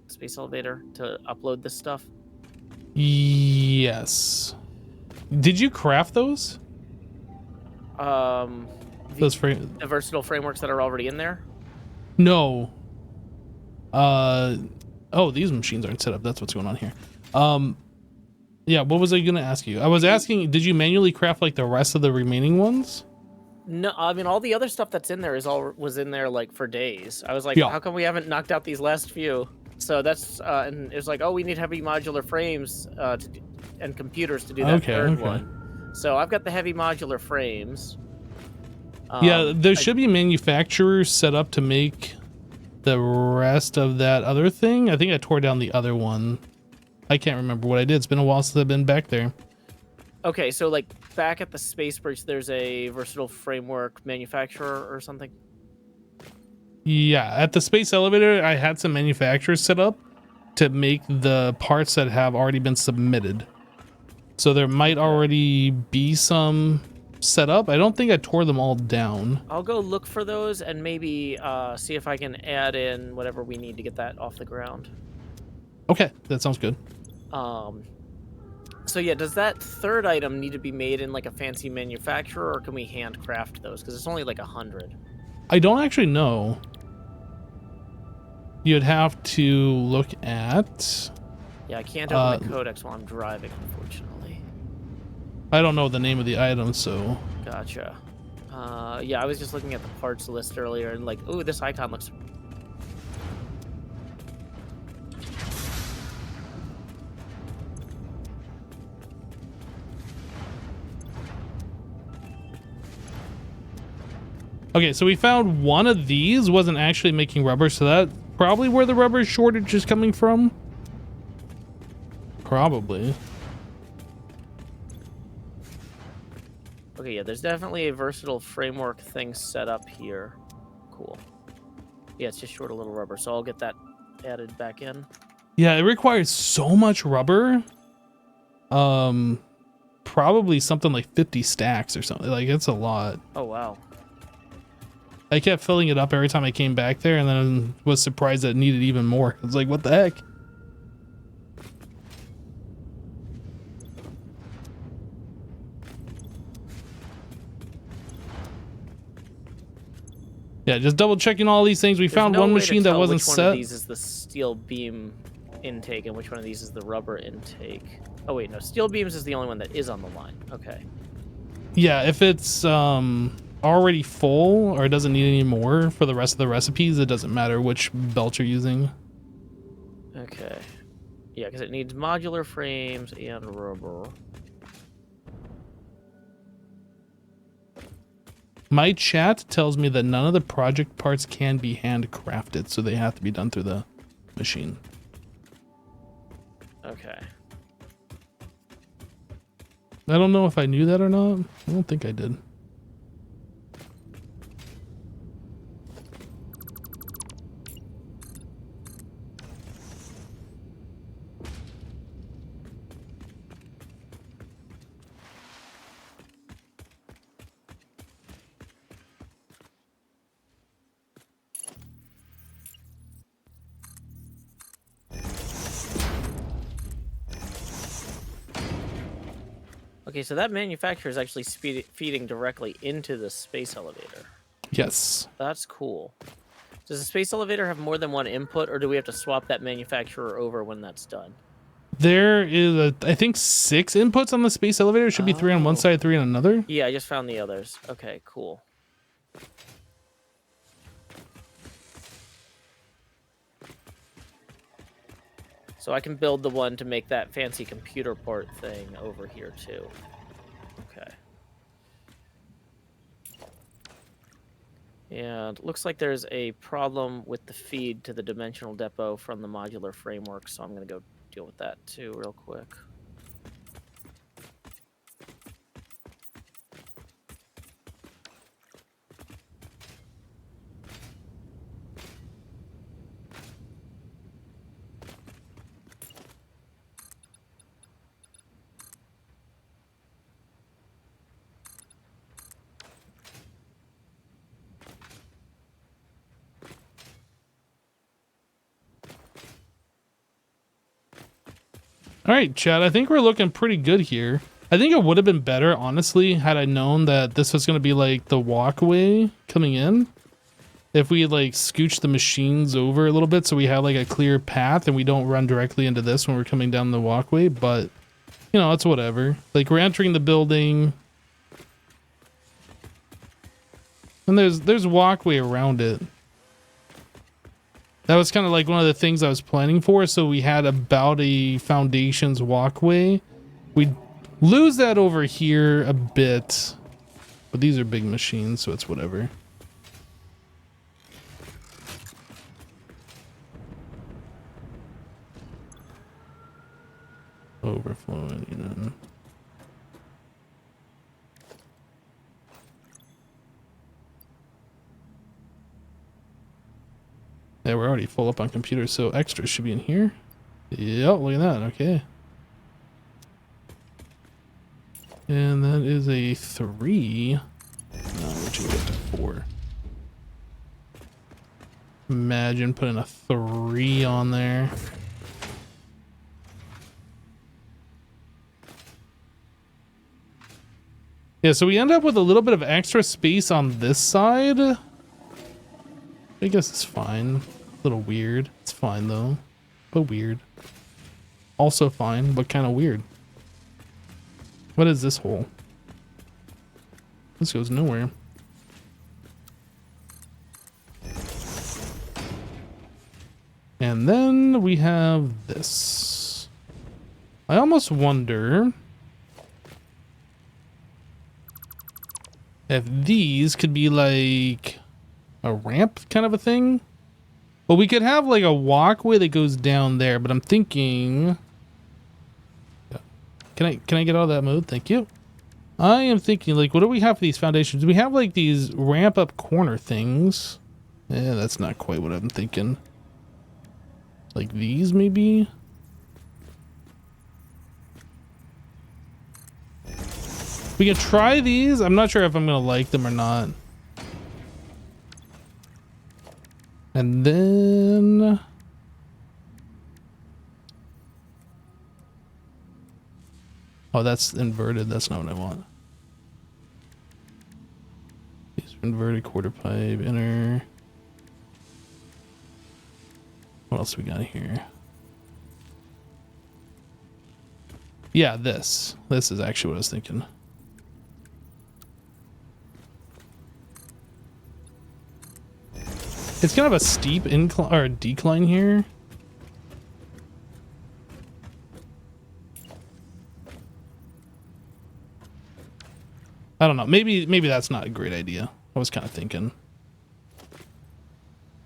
space elevator to upload this stuff? Yes. Did you craft those? The versatile frameworks that are already in there? No. Oh, these machines aren't set up. That's what's going on here. Yeah, what was I gonna ask you? I was asking, did you manually craft like the rest of the remaining ones? No, I mean, all the other stuff that's in there was in there like for days. I was like, Yeah. how come we haven't knocked out these last few? So that's and it was like, oh, we need heavy modular frames and computers to do that third one. So I've got the heavy modular frames. Yeah, there should be manufacturers set up to make the rest of that other thing. I think I tore down the other one. I can't remember what I did. It's been a while since I've been back there. Okay, so like back at the space bridge, there's a versatile framework manufacturer or something? Yeah, at the space elevator, I had some manufacturers set up to make the parts that have already been submitted. So there might already be some set up. I don't think I tore them all down. I'll go look for those and maybe see if I can add in whatever we need to get that off the ground. Okay, that sounds good. So yeah, does that third item need to be made in like a fancy manufacturer, or can we handcraft those? Because it's only like 100. I don't actually know. You'd have to look at... Yeah, I can't open the codex while I'm driving, unfortunately. I don't know the name of the item, so... Gotcha. Yeah, I was just looking at the parts list earlier and like, ooh, this icon looks... Okay, so we found one of these wasn't actually making rubber, so that's probably where the rubber shortage is coming from. Probably. Okay, yeah, there's definitely a versatile framework thing set up here. Cool. Yeah, it's just short a little rubber, so I'll get that added back in. Yeah, it requires so much rubber. Probably something like 50 stacks or something. Like, it's a lot. Oh, wow. I kept filling it up every time I came back there, and then was surprised that it needed even more. I was like, what the heck? Yeah, just double checking all these things. We found no one way to machine that tell wasn't which one set. of these is the steel beam intake and which one of these is the rubber intake. Oh wait, no, steel beams is the only one that is on the line. Okay. Yeah, if it's already full or it doesn't need any more for the rest of the recipes, it doesn't matter which belt you're using. Okay. Yeah, because it needs modular frames and rubber. My chat tells me that none of the project parts can be handcrafted, so they have to be done through the machine. Okay. I don't know if I knew that or not. I don't think I did. Okay, so that manufacturer is actually feeding directly into the space elevator. Yes. That's cool. Does the space elevator have more than one input, or do we have to swap that manufacturer over when that's done? There is, I think, 6 inputs on the space elevator. It should be 3 on one side, 3 on another. Yeah, I just found the others. Okay, cool. So I can build the one to make that fancy computer port thing over here, too. Okay. And looks like there's a problem with the feed to the dimensional depot from the modular framework, so I'm going to go deal with that, too, real quick. All right, Chad, I think we're looking pretty good here. I think it would have been better, honestly, had I known that this was going to be like the walkway coming in. If we like scooch the machines over a little bit so we have like a clear path and we don't run directly into this when we're coming down the walkway, but you know, it's whatever. Like we're entering the building and there's walkway around it. That was kind of like one of the things I was planning for. So we had about a foundations walkway. We lose that over here a bit, but these are big machines, so it's whatever. Overflowing, you know. Yeah, we're already full up on computers, so extras should be in here. Yep, look at that. Okay. And that is a 3. Now we should get to 4. Imagine putting a 3 on there. Yeah, so we end up with a little bit of extra space on this side. I guess it's fine. A little weird. It's fine though, but weird. Also fine, but kind of weird. What is this hole? This goes nowhere. And then we have this. I almost wonder if these could be like a ramp kind of a thing. Well, we could have like a walkway that goes down there, but I'm thinking, can I get out of that mode? Thank you. I am thinking, like, what do we have for these foundations? We have like these ramp up corner things. Yeah, that's not quite what I'm thinking. Like these maybe. We can try these. I'm not sure if I'm gonna like them or not. And then oh, that's inverted. That's not what I want. These Inverted quarter pipe, inner. What else we got here? Yeah, this. This is actually what I was thinking. It's kind of a steep incline or decline here. I don't know. Maybe that's not a great idea. I was kind of thinking.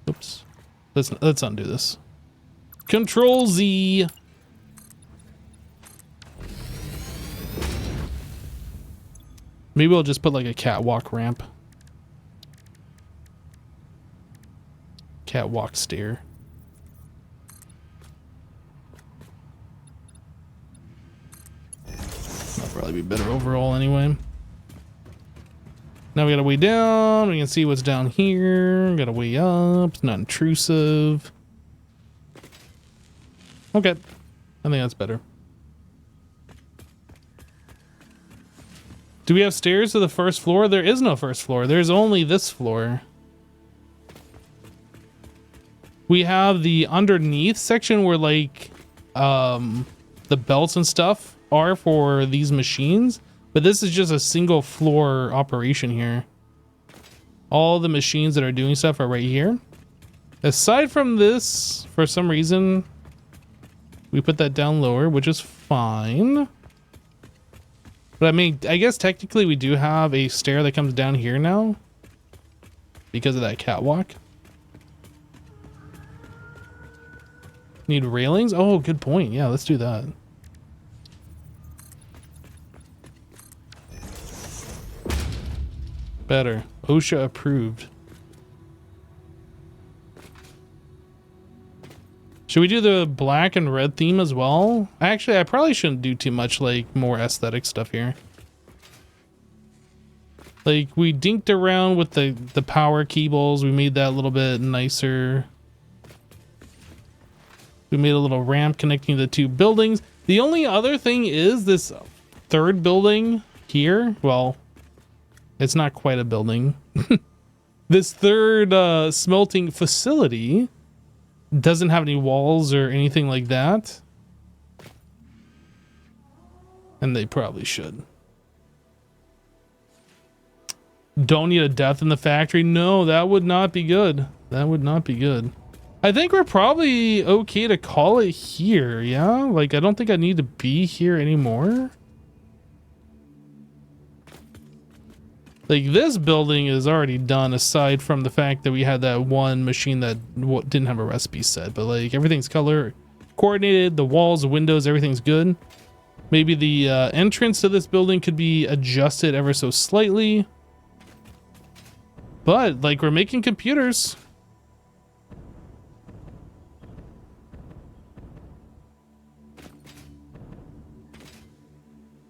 Oops. Let's undo this. Control Z. Maybe we'll just put like a catwalk ramp. Catwalk stair. That'll probably be better overall anyway. Now we got a way down. We can see what's down here. Got a way up. It's not intrusive. Okay. I think that's better. Do we have stairs to the first floor? There is no first floor. There's only this floor. We have the underneath section where like the belts and stuff are for these machines. But this is just a single floor operation here. All the machines that are doing stuff are right here. Aside from this, for some reason, we put that down lower, which is fine. But I mean, I guess technically we do have a stair that comes down here now because of that catwalk. Need railings? Oh, good point. Yeah, let's do that. Better. OSHA approved. Should we do the black and red theme as well? Actually, I probably shouldn't do too much like more aesthetic stuff here. Like we dinked around with the power cables. We made that a little bit nicer. We made a little ramp connecting the two buildings. The only other thing is this third building here. Well, it's not quite a building. This third smelting facility doesn't have any walls or anything like that. And they probably should. Don't need a death in the factory. No, that would not be good. That would not be good. I think we're probably okay to call it here. Yeah, like I don't think I need to be here anymore. Like this building is already done aside from the fact that we had that one machine that didn't have a recipe set, but like everything's color coordinated, the walls, the windows, everything's good. Maybe the entrance to this building could be adjusted ever so slightly. But like we're making computers.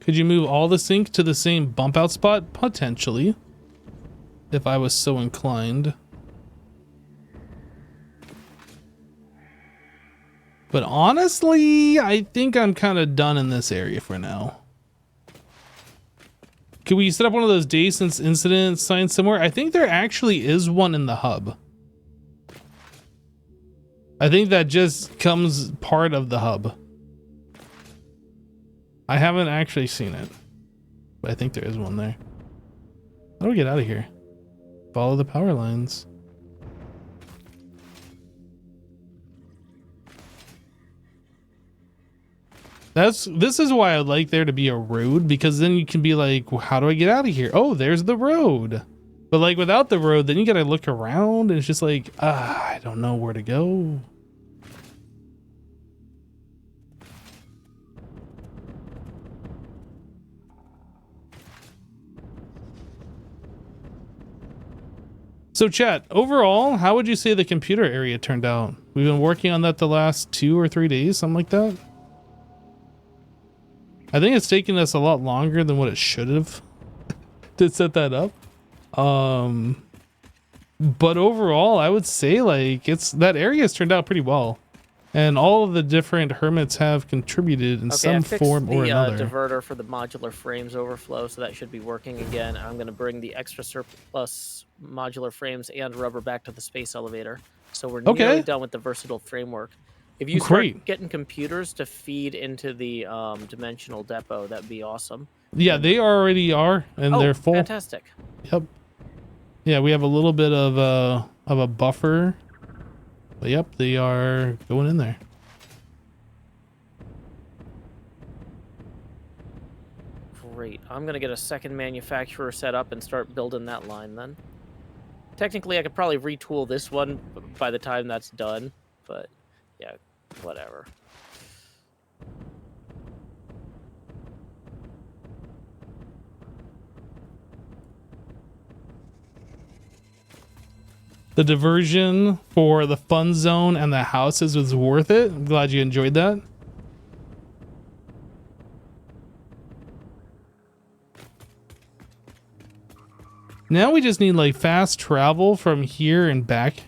Could you move all the sink to the same bump out spot? Potentially. If I was so inclined. But honestly, I think I'm kind of done in this area for now. Could we set up one of those days since incident signs somewhere? I think there actually is one in the hub. I think that just comes part of the hub. I haven't actually seen it, but I think there is one there. How do we get out of here? Follow the power lines. This is why I'd like there to be a road, because then you can be like, well, how do I get out of here? Oh, there's the road. But like without the road, then you gotta look around and it's just like, I don't know where to go. So chat, overall, how would you say the computer area turned out? We've been working on that the last 2 or 3 days, something like that. I think it's taken us a lot longer than what it should have to set that up. But overall, I would say like that area has turned out pretty well. And all of the different hermits have contributed in Okay, I some fixed form or the another. diverter for the modular frames overflow, so that should be working again. I'm going to bring the extra surplus modular frames and rubber back to the space elevator. So we're nearly Okay. done with the versatile framework. If you Great. start getting computers to feed into the dimensional depot, that'd be awesome. Yeah, they already are, and they're full. Fantastic. Yep. Yeah, we have a little bit of a buffer. But yep, they are going in there. Great. I'm going to get a second manufacturer set up and start building that line then. Technically, I could probably retool this one by the time that's done, but yeah, whatever. The diversion for the fun zone and the houses was worth it. I'm glad you enjoyed that. Now we just need like fast travel from here and back.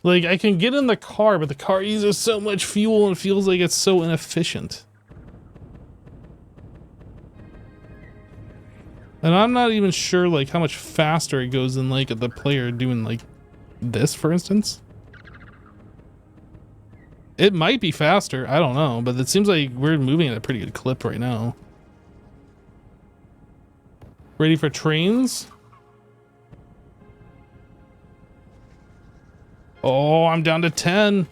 Like I can get in the car, but the car uses so much fuel and feels like it's so inefficient. And I'm not even sure like how much faster it goes than like the player doing like this, for instance. It might be faster, I don't know, but it seems like we're moving at a pretty good clip right now. Ready for trains? Oh, I'm down to 10.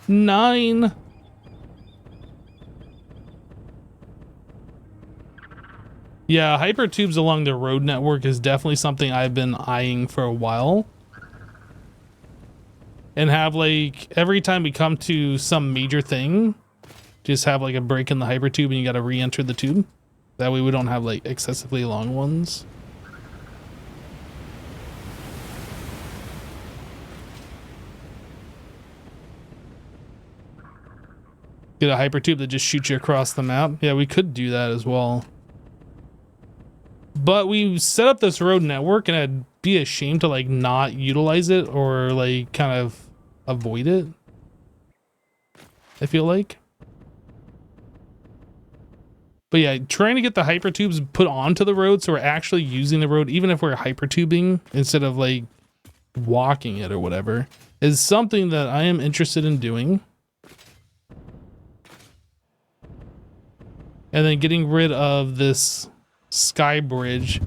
9. Yeah, hypertubes along the road network is definitely something I've been eyeing for a while. And have like, every time we come to some major thing, just have like a break in the hypertube and you gotta re-enter the tube. That way we don't have like excessively long ones. Get a hypertube that just shoots you across the map. Yeah, we could do that as well. But we set up this road network and I'd be ashamed to like not utilize it or like kind of avoid it. I feel like. But yeah, trying to get the hypertubes put onto the road so we're actually using the road, even if we're hypertubing instead of like walking it or whatever, is something that I am interested in doing. And then getting rid of this sky bridge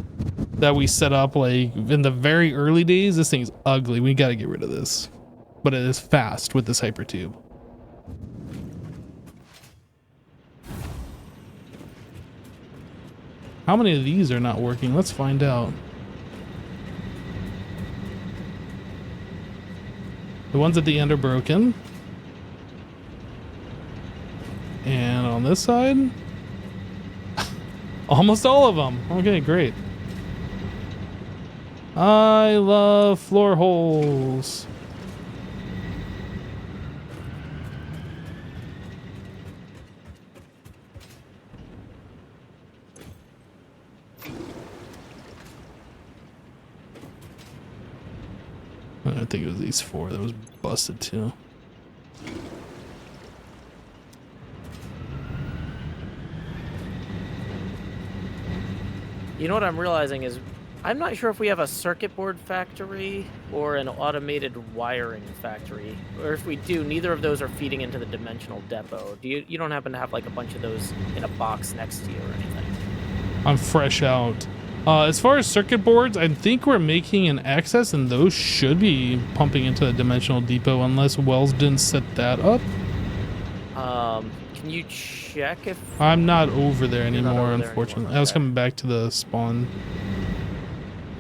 that we set up like in the very early days. This thing's ugly. We got to get rid of this. But it is fast with this hypertube. How many of these are not working? Let's find out. The ones at the end are broken. And on this side, almost all of them. Okay, great. I love floor holes. I think it was these 4 that was busted too. You know what I'm realizing is I'm not sure if we have a circuit board factory or an automated wiring factory, or if we do, neither of those are feeding into the dimensional depot. You don't happen to have like a bunch of those in a box next to you or anything? I'm fresh out. As far as circuit boards, I think we're making an excess and those should be pumping into the dimensional depot unless Wells didn't set that up. Can you check if... I'm not over there You're not anymore, over there unfortunately. anymore, I was okay. coming back to the spawn.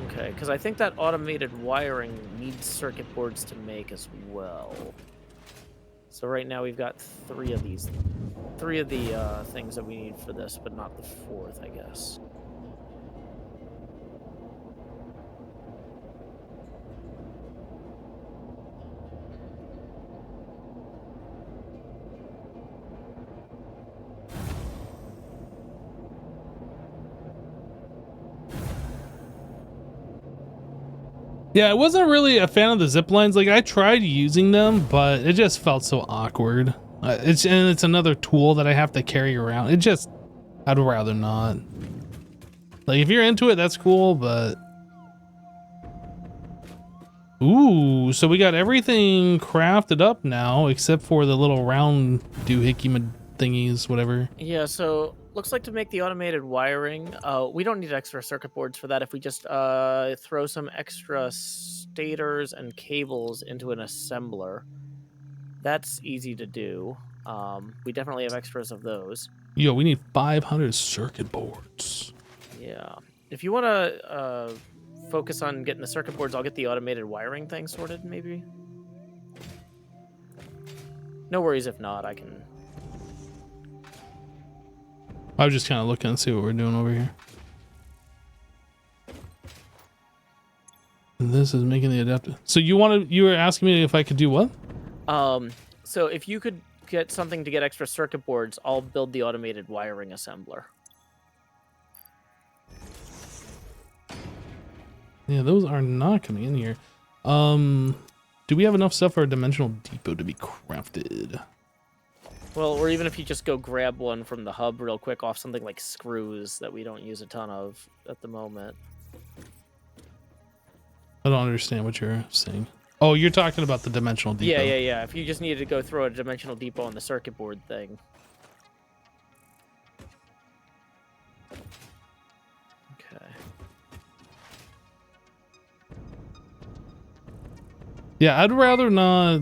Okay, because I think that automated wiring needs circuit boards to make as well. So right now we've got 3 of these. 3 of the things that we need for this, but not the 4th, I guess. Yeah, I wasn't really a fan of the zip lines. Like, I tried using them, but it just felt so awkward. It's another tool that I have to carry around. I'd rather not. Like, if you're into it, that's cool, but... Ooh, so we got everything crafted up now, except for the little round doohickey thingies, whatever. Yeah, so looks like to make the automated wiring, we don't need extra circuit boards for that. If we just throw some extra stators and cables into an assembler, that's easy to do. We definitely have extras of those. Yo, we need 500 circuit boards. Yeah. If you want to focus on getting the circuit boards, I'll get the automated wiring thing sorted, maybe. No worries if not, I can... I was just kind of looking to see what we're doing over here. And this is making the adapter. So you were asking me if I could do what? So if you could get something to get extra circuit boards, I'll build the automated wiring assembler. Yeah, those are not coming in here. Do we have enough stuff for a dimensional depot to be crafted? Well, or even if you just go grab one from the hub real quick off something like screws that we don't use a ton of at the moment. I don't understand what you're saying. Oh, you're talking about the dimensional depot. Yeah. If you just needed to go throw a dimensional depot on the circuit board thing. Okay. Yeah, I'd rather not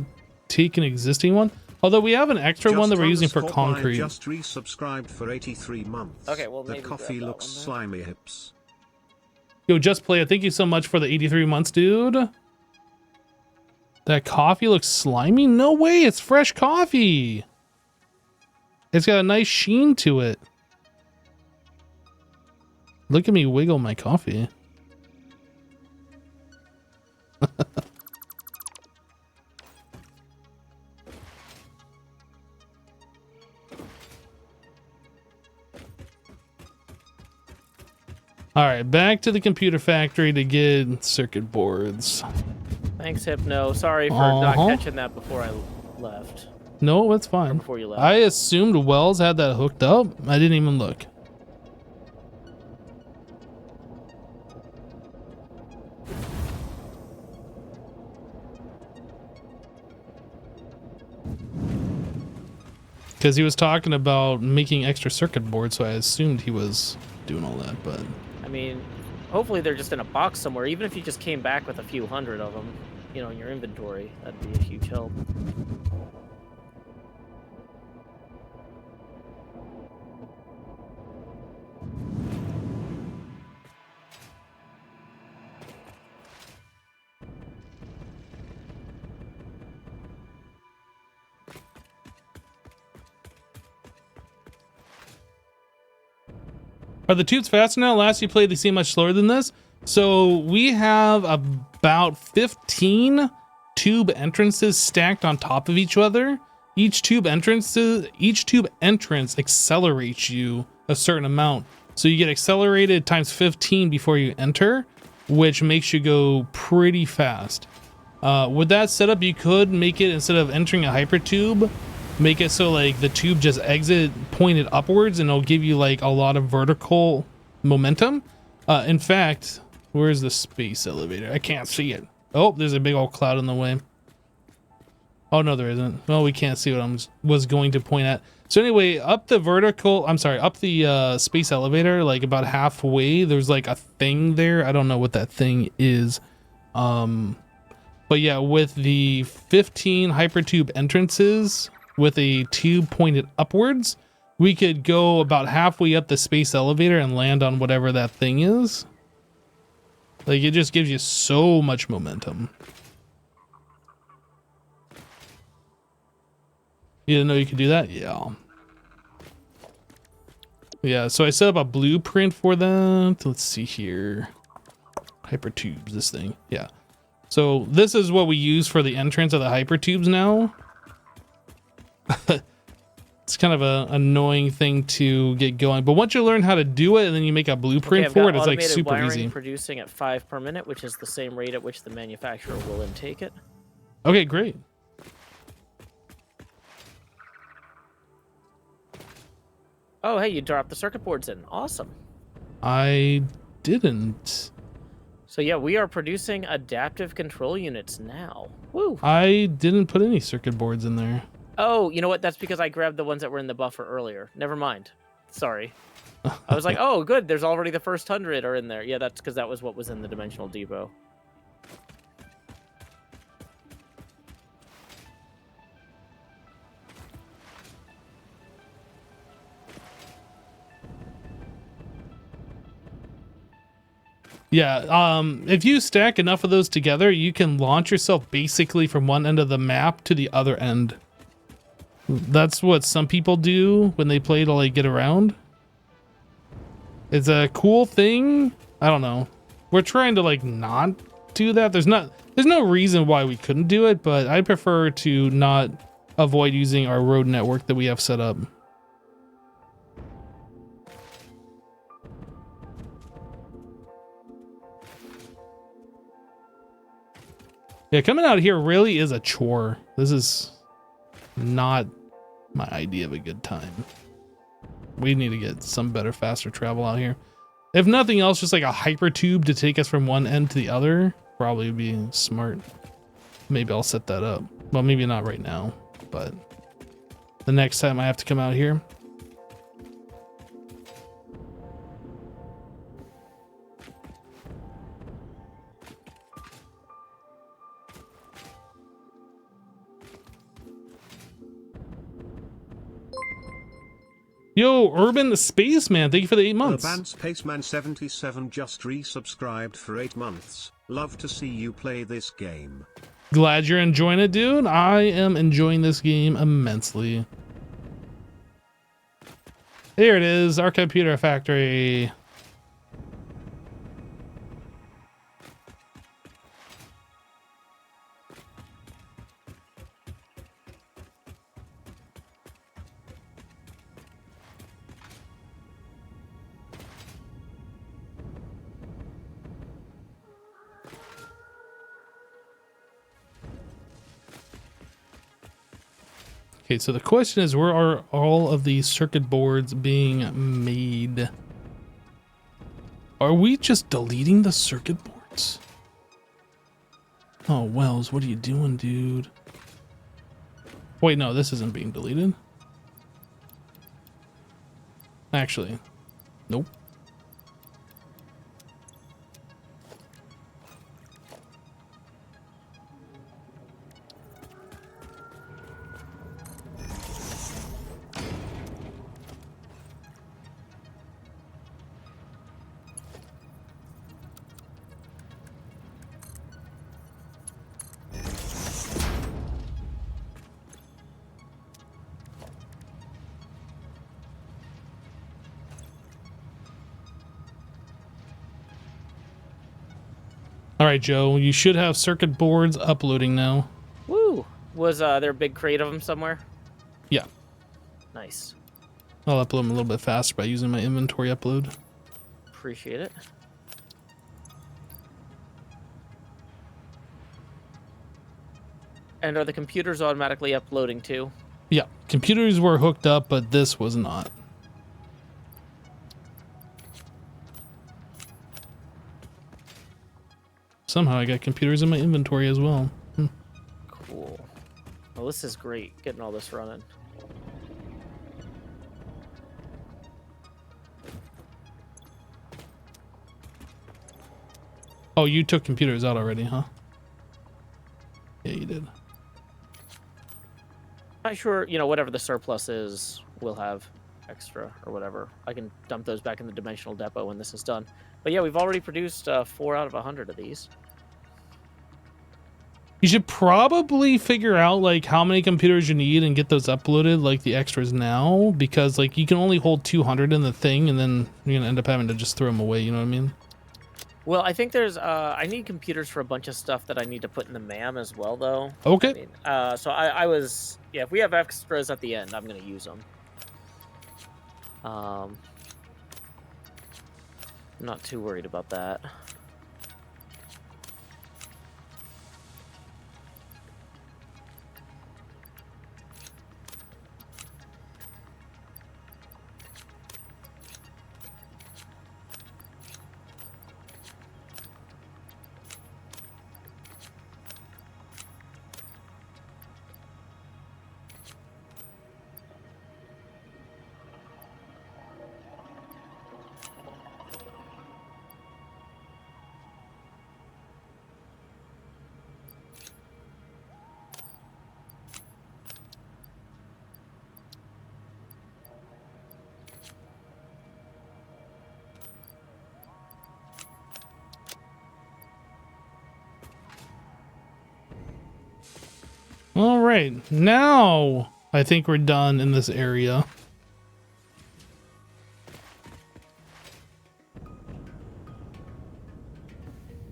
take an existing one. Although we have an extra one that we're using for concrete. Just resubscribed for 83 months. Okay, well, the maybe coffee grab that looks one then. slimy hips. Yo, Just Play, thank you so much for the 83 months, dude. That coffee looks slimy? No way, it's fresh coffee. It's got a nice sheen to it. Look at me wiggle my coffee. All right, back to the computer factory to get circuit boards. Thanks, Hypno. Sorry for not catching that before I left. No, it's Or fine. before you left. I assumed Wells had that hooked up. I didn't even look. Because he was talking about making extra circuit boards, so I assumed he was doing all that, but... I mean, hopefully they're just in a box somewhere. Even if you just came back with a few hundred of them, you know, in your inventory, that'd be a huge help. Are the tubes faster now? Last you played, they seem much slower than this. So we have about 15 tube entrances stacked on top of each other. Each tube entrance accelerates you a certain amount. So you get accelerated times 15 before you enter, which makes you go pretty fast. With that setup, you could make it, instead of entering a hypertube, make it so like the tube just exit pointed upwards and it'll give you like a lot of vertical momentum. In fact, where's the space elevator? I can't see it. Oh, there's a big old cloud in the way. Oh no, there isn't. Well, we can't see what I was going to point at. So anyway, up the space elevator, like about halfway, there's like a thing there. I don't know what that thing is. But yeah, with the 15 hypertube entrances with a tube pointed upwards, we could go about halfway up the space elevator and land on whatever that thing is. Like, it just gives you so much momentum. You didn't know you could do that? Yeah. Yeah, so I set up a blueprint for that. Let's see here. Hypertubes, this thing. Yeah. So this is what we use for the entrance of the hypertubes now. It's kind of a annoying thing to get going. But once you learn how to do it and then you make a blueprint I've for got it, it's like automated super wiring easy. producing at 5 per minute, which is the same rate at which the manufacturer will intake it. Okay, great. Oh, hey, you dropped the circuit boards in. Awesome. I didn't. So yeah, we are producing adaptive control units now. Woo. I didn't put any circuit boards in there. Oh, you know what? That's because I grabbed the ones that were in the buffer earlier. Never mind. Sorry. I was like, oh, good. There's already the first 100 are in there. Yeah, that's because that was what was in the dimensional depot. Yeah, if you stack enough of those together, you can launch yourself basically from one end of the map to the other end. That's what some people do when they play to like get around. It's a cool thing. I don't know. We're trying to like not do that. There's no reason why we couldn't do it, but I prefer to not avoid using our road network that we have set up. Yeah, coming out here really is a chore. This is not my idea of a good time. We need to get some better, faster travel out here. If nothing else, just like a hyper tube to take us from one end to the other probably would be smart. Maybe I'll set that up. Well, maybe not right now, but the next time I have to come out here. Yo, Urban Spaceman, thank you for the 8 months. Urban Spaceman 77 just resubscribed for 8 months. Love to see you play this game. Glad you're enjoying it, dude. I am enjoying this game immensely. Here it is, our computer factory. Okay, so the question is, where are all of these circuit boards being made? Are we just deleting the circuit boards? Oh, Wells, what are you doing, dude? Wait, no, this isn't being deleted. Actually, nope. All right, Joe, you should have circuit boards uploading now. Woo! Was there a big crate of them somewhere? Yeah. Nice. I'll upload them a little bit faster by using my inventory upload. Appreciate it. And are the computers automatically uploading too? Yeah, computers were hooked up, but this was not. Somehow I got computers in my inventory as well. Cool. Well, this is great, getting all this running. Oh, you took computers out already, huh? Yeah, you did. Not sure, you know, whatever the surplus is, we'll have extra or whatever. I can dump those back in the dimensional depot when this is done. But yeah, we've already produced 4 out of 100 of these. You should probably figure out like how many computers you need and get those uploaded like the extras now, because like you can only hold 200 in the thing and then you're gonna end up having to just throw them away, you know what I mean? Well, I think there's I need computers for a bunch of stuff that I need to put in the MAM as well, though. Okay. I mean, so I was, yeah, if we have extras at the end, I'm gonna use them. I'm not too worried about that. All right, now I think we're done in this area.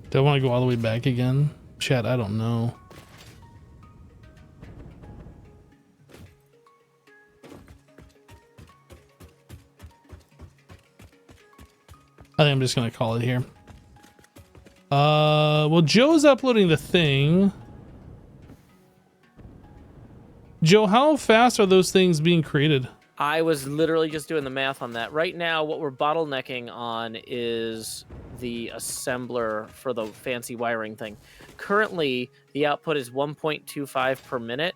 Do I want to go all the way back again? Chat, I don't know. I think I'm just gonna call it here. Well, Joe's uploading the thing. Joe, how fast are those things being created? I was literally just doing the math on that. Right now, what we're bottlenecking on is the assembler for the fancy wiring thing. Currently, the output is 1.25 per minute,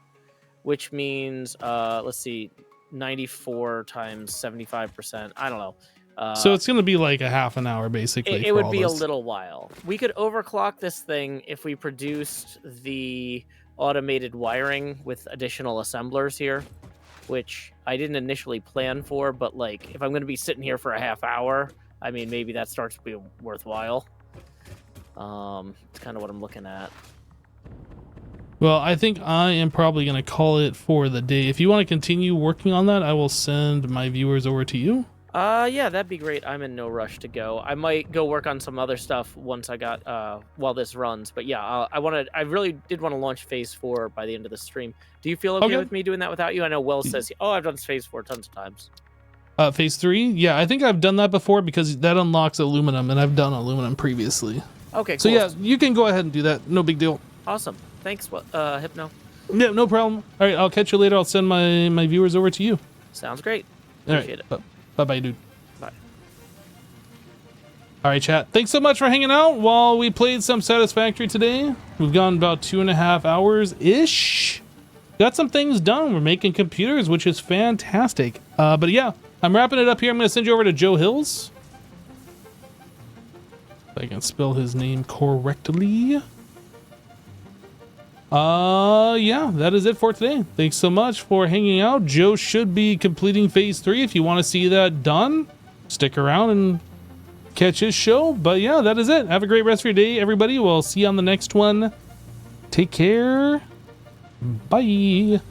which means, let's see, 94 times 75%. I don't know. So it's going to be like a half an hour, basically. It would be a little while. We could overclock this thing if we produced the automated wiring with additional assemblers here, which I didn't initially plan for, but like if I'm going to be sitting here for a half hour, I mean, maybe that starts to be worthwhile. It's kind of what I'm looking at. Well, I think I am probably going to call it for the day. If you want to continue working on that, I will send my viewers over to you. Yeah, that'd be great. I'm in no rush to go. I might go work on some other stuff once I got while this runs. But yeah, I really did want to launch phase 4 by the end of the stream. Do you feel okay with me doing that without you? I know Wells says, oh, I've done phase 4 tons of times. Phase 3? Yeah, I think I've done that before because that unlocks aluminum, and I've done aluminum previously. Okay, cool. So yeah, you can go ahead and do that. No big deal. Awesome. Thanks, Hypno. Yeah, no problem. All right, I'll catch you later. I'll send my viewers over to you. Sounds great. Appreciate it. Bye-bye, dude. Bye. All right, chat. Thanks so much for hanging out while we played some Satisfactory today. We've gone about 2.5 hours-ish. Got some things done. We're making computers, which is fantastic. But yeah, I'm wrapping it up here. I'm going to send you over to Joe Hills. If I can spell his name correctly. Yeah, that is it for today. Thanks so much for hanging out. Joe should be completing phase 3. If you want to see that done, stick around and catch his show. But yeah, that is it. Have a great rest of your day, everybody. We'll see you on the next one. Take care. Bye.